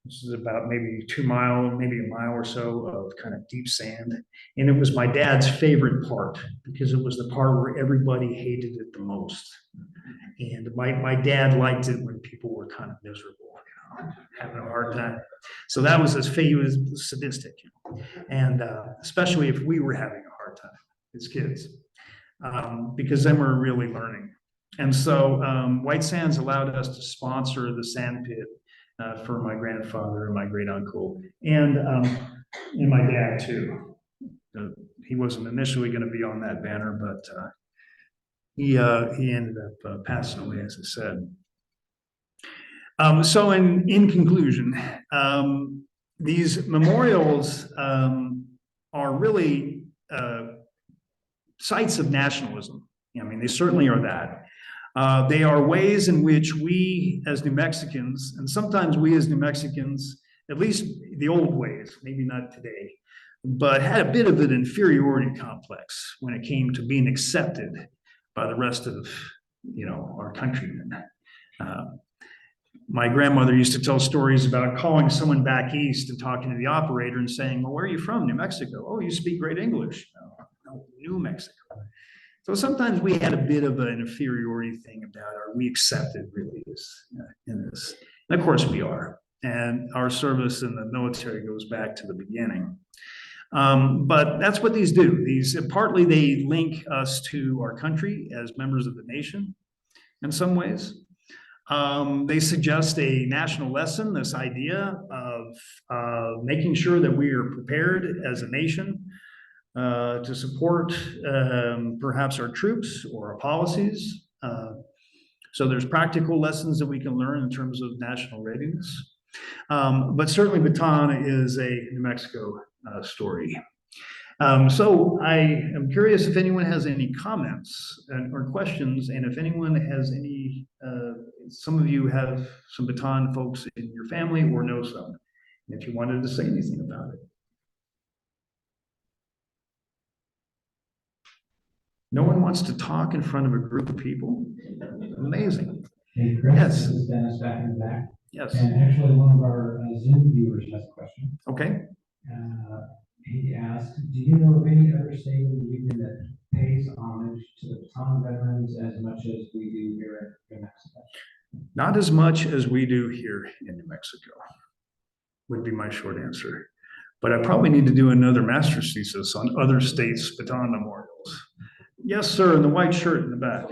This is about maybe 2 miles, maybe a mile or so of kind of deep sand. And it was my dad's favorite part because it was the part where everybody hated it the most. And my dad liked it when people were kind of miserable, you know, having a hard time. So that was his favorite, was sadistic, you know? And especially if we were having a hard time as kids, because then we're really learning. And so White Sands allowed us to sponsor the sand pit for my grandfather and my great uncle, and my dad too. He wasn't initially going to be on that banner, but he ended up passing away, as I said. So in conclusion, these memorials are really sites of nationalism. I mean, they certainly are that. They are ways in which we as New Mexicans, and sometimes we as New Mexicans, at least the old ways, maybe not today, but had a bit of an inferiority complex when it came to being accepted by the rest of, you know, our countrymen. My grandmother used to tell stories about calling someone back east and talking to the operator and saying, well, where are you from? New Mexico. Oh, you speak great English. No, New Mexico. So sometimes we had a bit of an inferiority thing about, are we accepted really in this? And of course we are. And our service in the military goes back to the beginning. But that's what these do. These partly they link us to our country as members of the nation in some ways. They suggest a national lesson, this idea of making sure that we are prepared as a nation to support perhaps our troops or our policies. So there's practical lessons that we can learn in terms of national readiness. But certainly Bataan is a New Mexico story. So I am curious if anyone has any comments or questions, and if anyone has any, some of you have some Bataan folks in your family or know some, and if you wanted to say anything about it. No one wants to talk in front of a group of people? Amazing. Hey, Chris, Yes. This is Dennis back in the back. Yes. And actually, one of our Zoom viewers has a question. Okay. He asked, do you know of any other state in the union that pays homage to the Bataan veterans as much as we do here in New Mexico? Not as much as we do here in New Mexico, would be my short answer. But I probably need to do another master's thesis on other states' Bataan memorials. Yes, sir, in the white shirt in the back.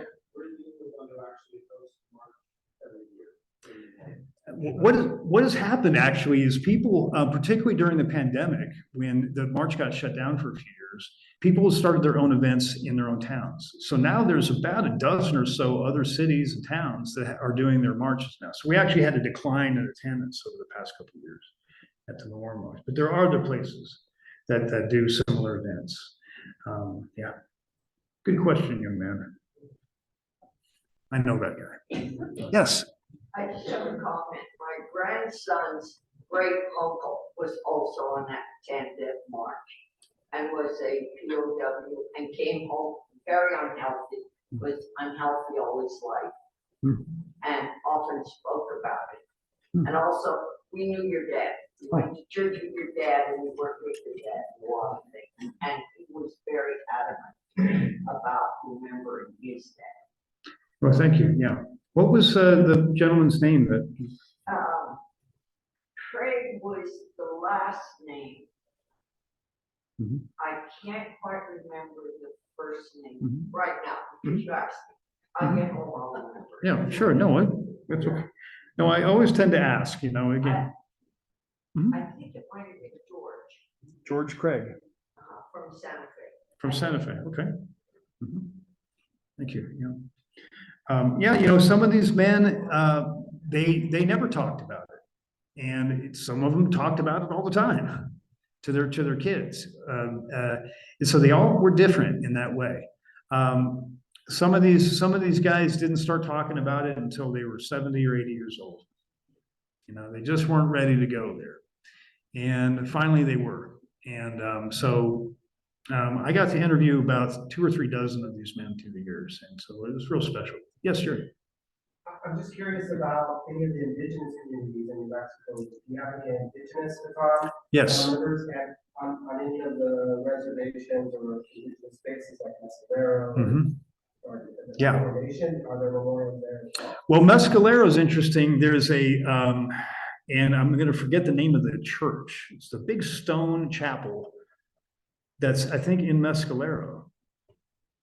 What has happened actually is people, particularly during the pandemic, when the march got shut down for a few years, people started their own events in their own towns. So now there's about a dozen or so other cities and towns that are doing their marches now. So we actually had a decline in attendance over the past couple of years at the Memorial March. But there are other places that do similar events. Yeah. Good question, young man. I know that guy. Yes. I just have a comment. My grandson's great uncle was also on that Bataan Death March and was a POW and came home very unhealthy, was unhealthy all his life, and often spoke about it. And also, we knew your dad. We went to church with your dad and we worked with your dad and a lot of things. And he was very adamant about remembering his dad. Well, thank you. Yeah. What was the gentleman's name that? Craig was the last name. I can't quite remember the first name right now because you asked me. I'll get home, I'll remember. Yeah, sure. No, that's okay. No, I always tend to ask, you know, again. I think it might have been George. George Craig. From Santa Fe. From Santa Fe, okay. Thank you. Yeah. Yeah, you know, some of these men, they never talked about it, and some of them talked about it all the time to their kids. And so they all were different in that way. Some of these guys didn't start talking about it until they were 70 or 80 years old. You know, they just weren't ready to go there. And finally they were. And I got to interview about 2 or 3 dozen of these men through the years. And so it was real special. Yes, sir. I'm just curious about any of the indigenous communities in New Mexico. Do you have any indigenous Bataan Yes. members and on any of the reservations or indigenous spaces like Mescalero? Or the Yeah. Nation? Are there memorials there? Well, Mescalero is interesting. There's a, and I'm going to forget the name of the church. It's the big stone chapel that's, I think, in Mescalero.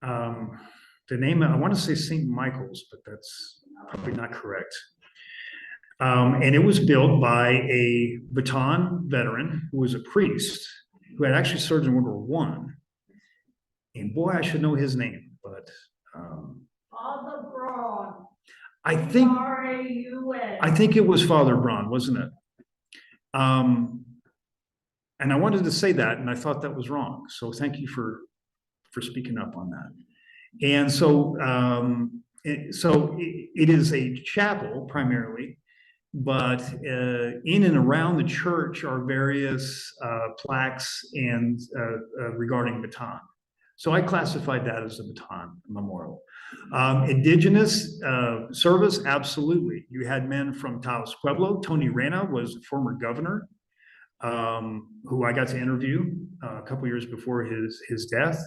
The name, I want to say St. Michael's, but that's probably not correct. And it was built by a Bataan veteran who was a priest who had actually served in World War I. And boy, I should know his name, but Father Braun. I think R-A-U-N. I think it was Father Braun, wasn't it? And I wanted to say that, and I thought that was wrong. So thank you for speaking up on that. And so, it is a chapel primarily, but in and around the church are various plaques and regarding Bataan. So I classified that as a Bataan memorial. Indigenous service, absolutely. You had men from Taos Pueblo. Tony Reyna was the former governor, who I got to interview a couple years before his death.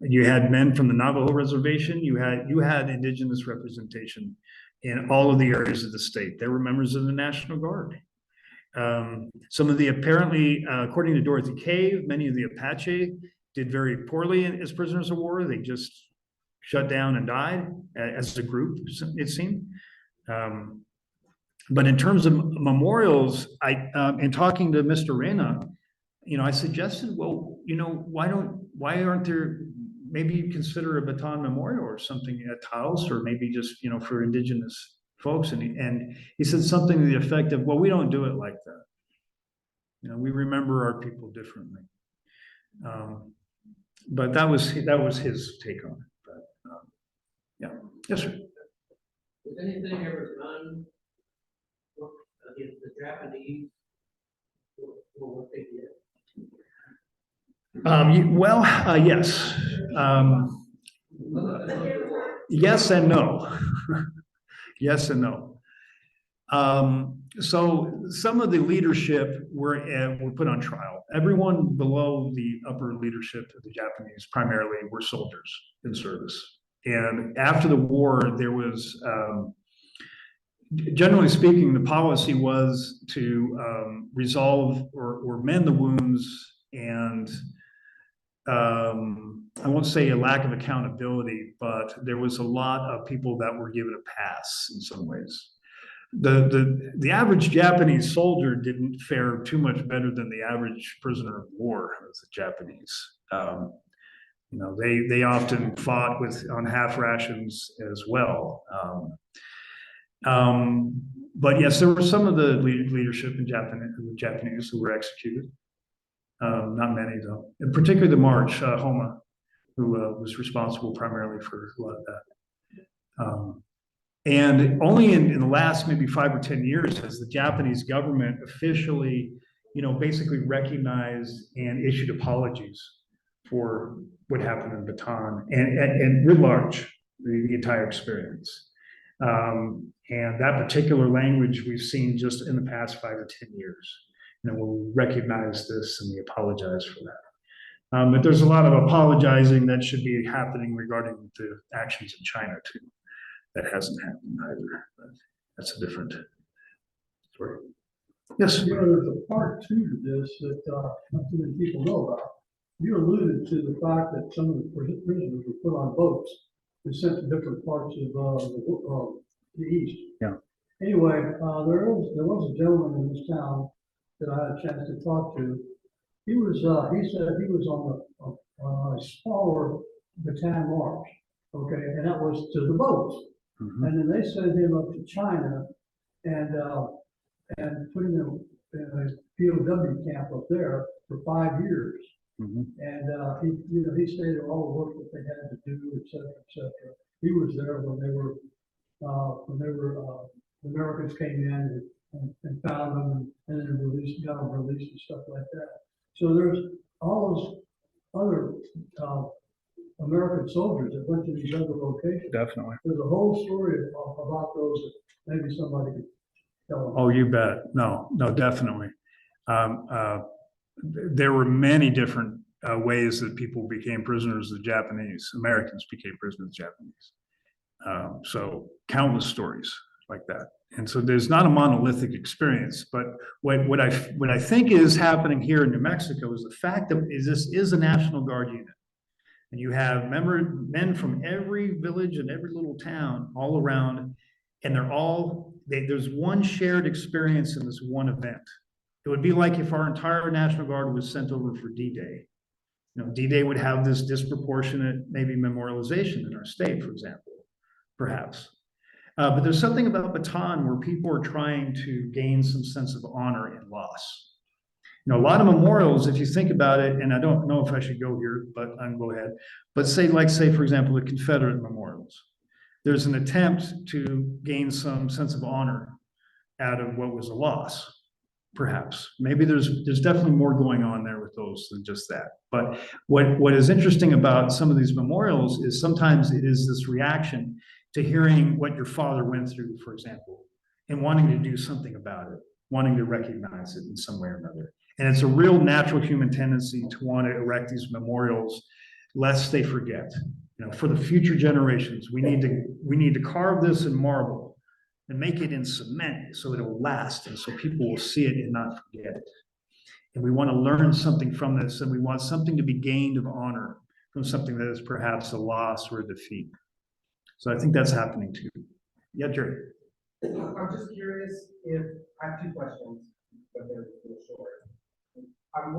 You had men from the Navajo reservation. You had indigenous representation in all of the areas of the state. They were members of the National Guard. Some of the apparently, according to Dorothy Cave, many of the Apache did very poorly as prisoners of war. They just shut down and died as a group, it seemed. But in terms of memorials, in talking to Mr. Reyna, you know, I suggested, well, you know, why aren't there, maybe you consider a Bataan memorial or something at Taos, or maybe just, you know, for indigenous folks. And he said something to the effect of, well, we don't do it like that. You know, we remember our people differently. But that was his take on it. But yeah, yes, sir. Was anything ever done against the Japanese for what they did? Yes. Yes and no. Yes and no. So some of the leadership were put on trial. Everyone below the upper leadership of the Japanese primarily were soldiers in service. And after the war, there was, generally speaking, the policy was to resolve or mend the wounds, and I won't say a lack of accountability, but there was a lot of people that were given a pass in some ways. The average Japanese soldier didn't fare too much better than the average prisoner of war as the Japanese. You know, they often fought on half rations as well. But yes, there were some of the leadership in Japanese who were executed. Not many though, in particular the March, Homa, who was responsible primarily for a lot of that. And only in the last maybe 5 or 10 years has the Japanese government officially, you know, basically recognized and issued apologies for what happened in Bataan and writ large, the entire experience. And that particular language we've seen just in the past 5 or 10 years. You know, we recognize this and we apologize for that. But there's a lot of apologizing that should be happening regarding the actions in China too. That hasn't happened either, but that's a different story. Yes. You know, there's a part two to this that not too many people know about. You alluded to the fact that some of the prisoners were put on boats and sent to different parts of the East. Yeah. Anyway, there was a gentleman in this town that I had a chance to talk to. He said he was on a smaller Bataan March, okay, and that was to the boats. Mm-hmm. And then they sent him up to China and put him in a POW camp up there for 5 years. Mhm. And, he stated all the work that they had to do, et cetera, et cetera. He was there when the Americans came in and found them and then got them released and stuff like that. So there's all those other, American soldiers that went to these other locations. Definitely. There's a whole story about those that maybe somebody could tell. Oh, you bet. No, definitely. There were many different ways that people became prisoners of the Japanese. Americans became prisoners of the Japanese. So countless stories like that. And so there's not a monolithic experience, but what I think is happening here in New Mexico is the fact that this is a National Guard unit. And you have men from every village and every little town all around, and there's one shared experience in this one event. It would be like if our entire National Guard was sent over for D-Day. D-Day would have this disproportionate maybe memorialization in our state, for example, perhaps. But there's something about Bataan where people are trying to gain some sense of honor and loss. A lot of memorials, if you think about it, and I don't know if I should go here, but I'll go ahead. But say, for example, the Confederate memorials. There's an attempt to gain some sense of honor out of what was a loss, perhaps. Maybe there's definitely more going on there with those than just that. But what is interesting about some of these memorials is sometimes it is this reaction to hearing what your father went through, for example, and wanting to do something about it, wanting to recognize it in some way or another. And it's a real natural human tendency to want to erect these memorials lest they forget. For the future generations, we need to carve this in marble and make it in cement so it'll last and so people will see it and not forget it. And we want to learn something from this, and we want something to be gained of honor from something that is perhaps a loss or a defeat. So I think that's happening too. Yeah, Jerry. I'm just curious I have two questions, but they're short. I'm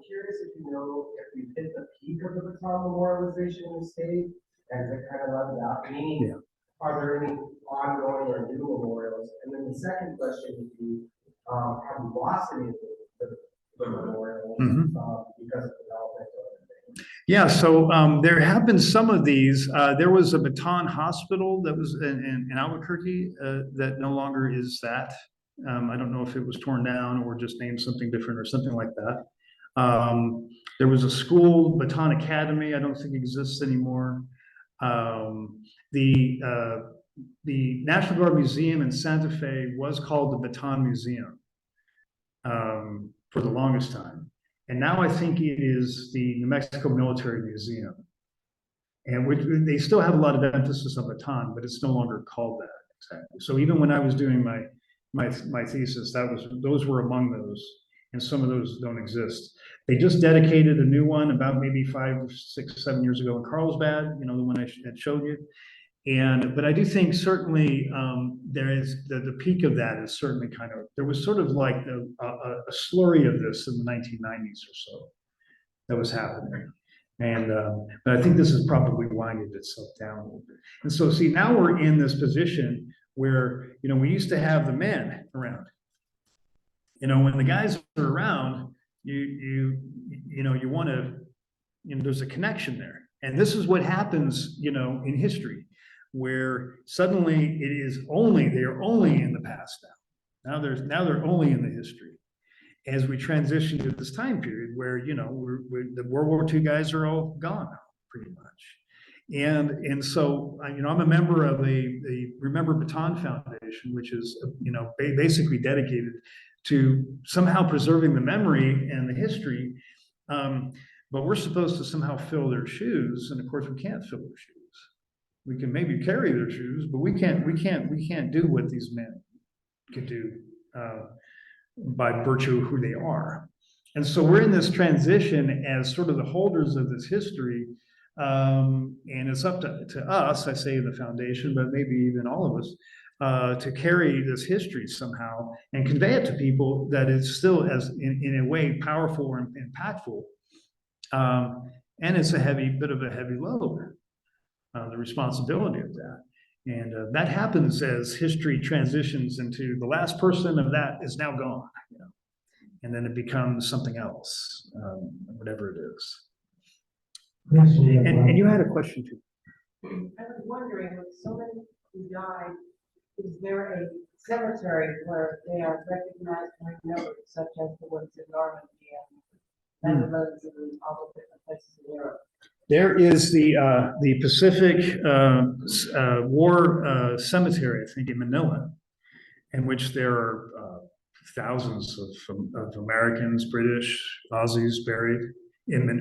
curious if you know if we've hit the peak of the Bataan memorialization in the state, and it kind of leveled out, meaning, are there any ongoing or new memorials? And then the second question would be, have we lost any of the memorials because of development or anything? Yeah, so there have been some of these. There was a Bataan hospital that was in Albuquerque that no longer is that. I don't know if it was torn down or just named something different or something like that. There was a school, Bataan Academy, I don't think exists anymore. The National Guard Museum in Santa Fe was called the Bataan Museum for the longest time. And now I think it is the New Mexico Military Museum. And they still have a lot of emphasis on Bataan, but it's no longer called that exactly. So even when I was doing my thesis, those were among those, and some of those don't exist. They just dedicated a new one about maybe 5, 6, 7 years ago in Carlsbad, the one I had showed you. But I do think certainly there is the peak of that is certainly there was sort of like a slurry of this in the 1990s or so that was happening. But I think this has probably winded itself down a little bit. And so see, now we're in this position where, we used to have the men around. When the guys are around, you want to, there's a connection there. And this is what happens, in history, where suddenly they're only in the past now. Now they're only in the history. As we transition to this time period where, the World War II guys are all gone now, pretty much. And so, I'm a member of the Remember Bataan Foundation, which is, basically dedicated to somehow preserving the memory and the history. But we're supposed to somehow fill their shoes. And of course, we can't fill their shoes. We can maybe carry their shoes, but we can't do what these men could do by virtue of who they are. And so we're in this transition as sort of the holders of this history. And it's up to us, I say the foundation, but maybe even all of us, to carry this history somehow and convey it to people that is still as in a way powerful and impactful. And it's a bit of a heavy load, the responsibility of that. And that happens as history transitions into the last person of that is now gone. and then it becomes something else, whatever it is. Chris, we have And you had a question too. I was wondering, with so many who died, is there a cemetery where they are recognized and remembered, such as the ones in Normandy and Netherlands and all the different places in Europe? There is the Pacific War Cemetery, I think, in Manila, in which there are thousands of Americans, British, Aussies buried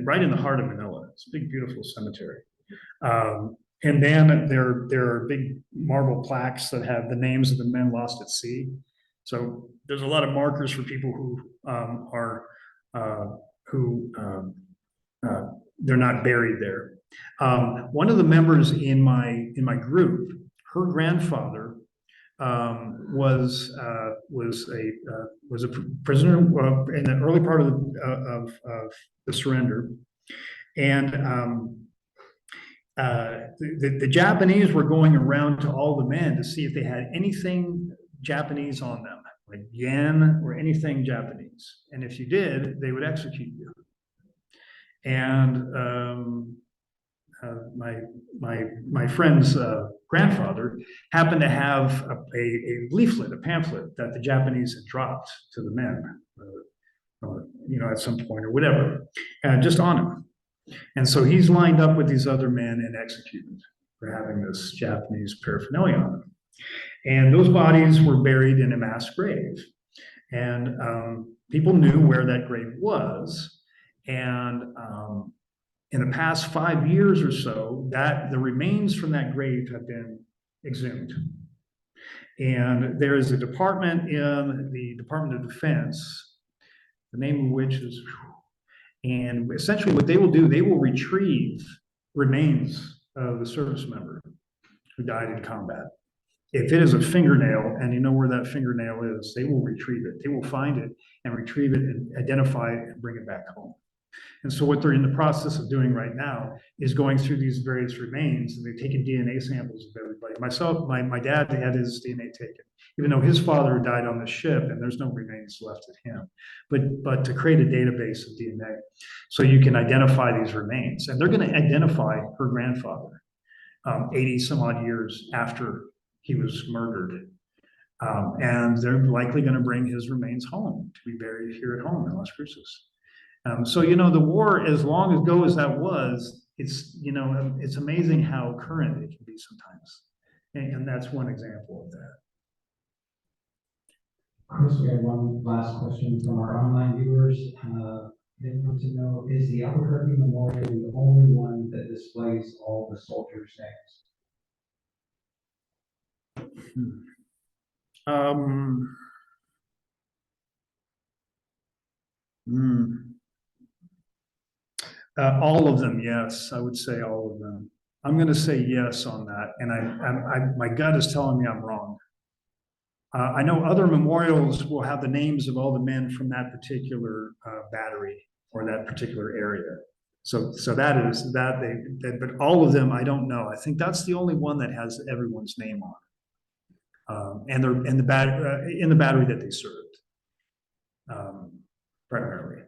right in the heart of Manila. It's a big, beautiful cemetery. And then there are big marble plaques that have the names of the men lost at sea. So there's a lot of markers for people who they're not buried there. One of the members in my group, her grandfather was a prisoner in the early part of the surrender, and the Japanese were going around to all the men to see if they had anything Japanese on them, like yen or anything Japanese, and if you did, they would execute you. And my friend's grandfather happened to have a leaflet, a pamphlet that the Japanese had dropped to the men, at some point or whatever, just on him. And so he's lined up with these other men and executed for having this Japanese paraphernalia on him. And those bodies were buried in a mass grave. And people knew where that grave was. And in the past 5 years or so, the remains from that grave have been exhumed. And there is a department in the Department of Defense, the name of which is, and essentially what they will do, they will retrieve remains of the service member who died in combat. If it is a fingernail and you know where that fingernail is, they will retrieve it. They will find it and retrieve it and identify it and bring it back home. And so what they're in the process of doing right now is going through these various remains, and they've taken DNA samples of everybody. Myself, my dad had his DNA taken, even though his father died on the ship and there's no remains left of him. But to create a database of DNA so you can identify these remains. And they're going to identify her grandfather 80 some odd years after he was murdered. And they're likely going to bring his remains home to be buried here at home in Las Cruces. So, the war, as long ago as that was, it's amazing how current it can be sometimes. And that's one example of that. Chris, we have one last question from our online viewers. They want to know, is the Albuquerque Memorial the only one that displays all the soldiers' names? All of them, yes, I would say all of them. I'm going to say yes on that, and my gut is telling me I'm wrong. I know other memorials will have the names of all the men from that particular battery or that particular area. So that is that, but all of them, I don't know. I think that's the only one that has everyone's name on, and they're in the battery that they served, primarily.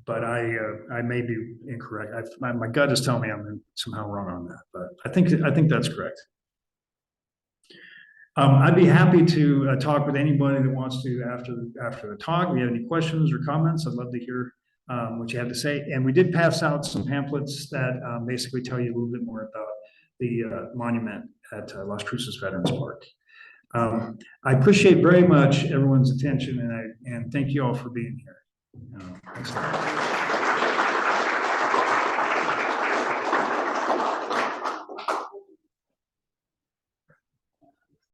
But I may be incorrect. My gut is telling me I'm somehow wrong on that, but I think that's correct. I'd be happy to talk with anybody that wants to after the talk. If you have any questions or comments, I'd love to hear what you have to say. And we did pass out some pamphlets that basically tell you a little bit more about the monument at Las Cruces Veterans Park. I appreciate very much everyone's attention, and thank you all for being here. Thanks a lot.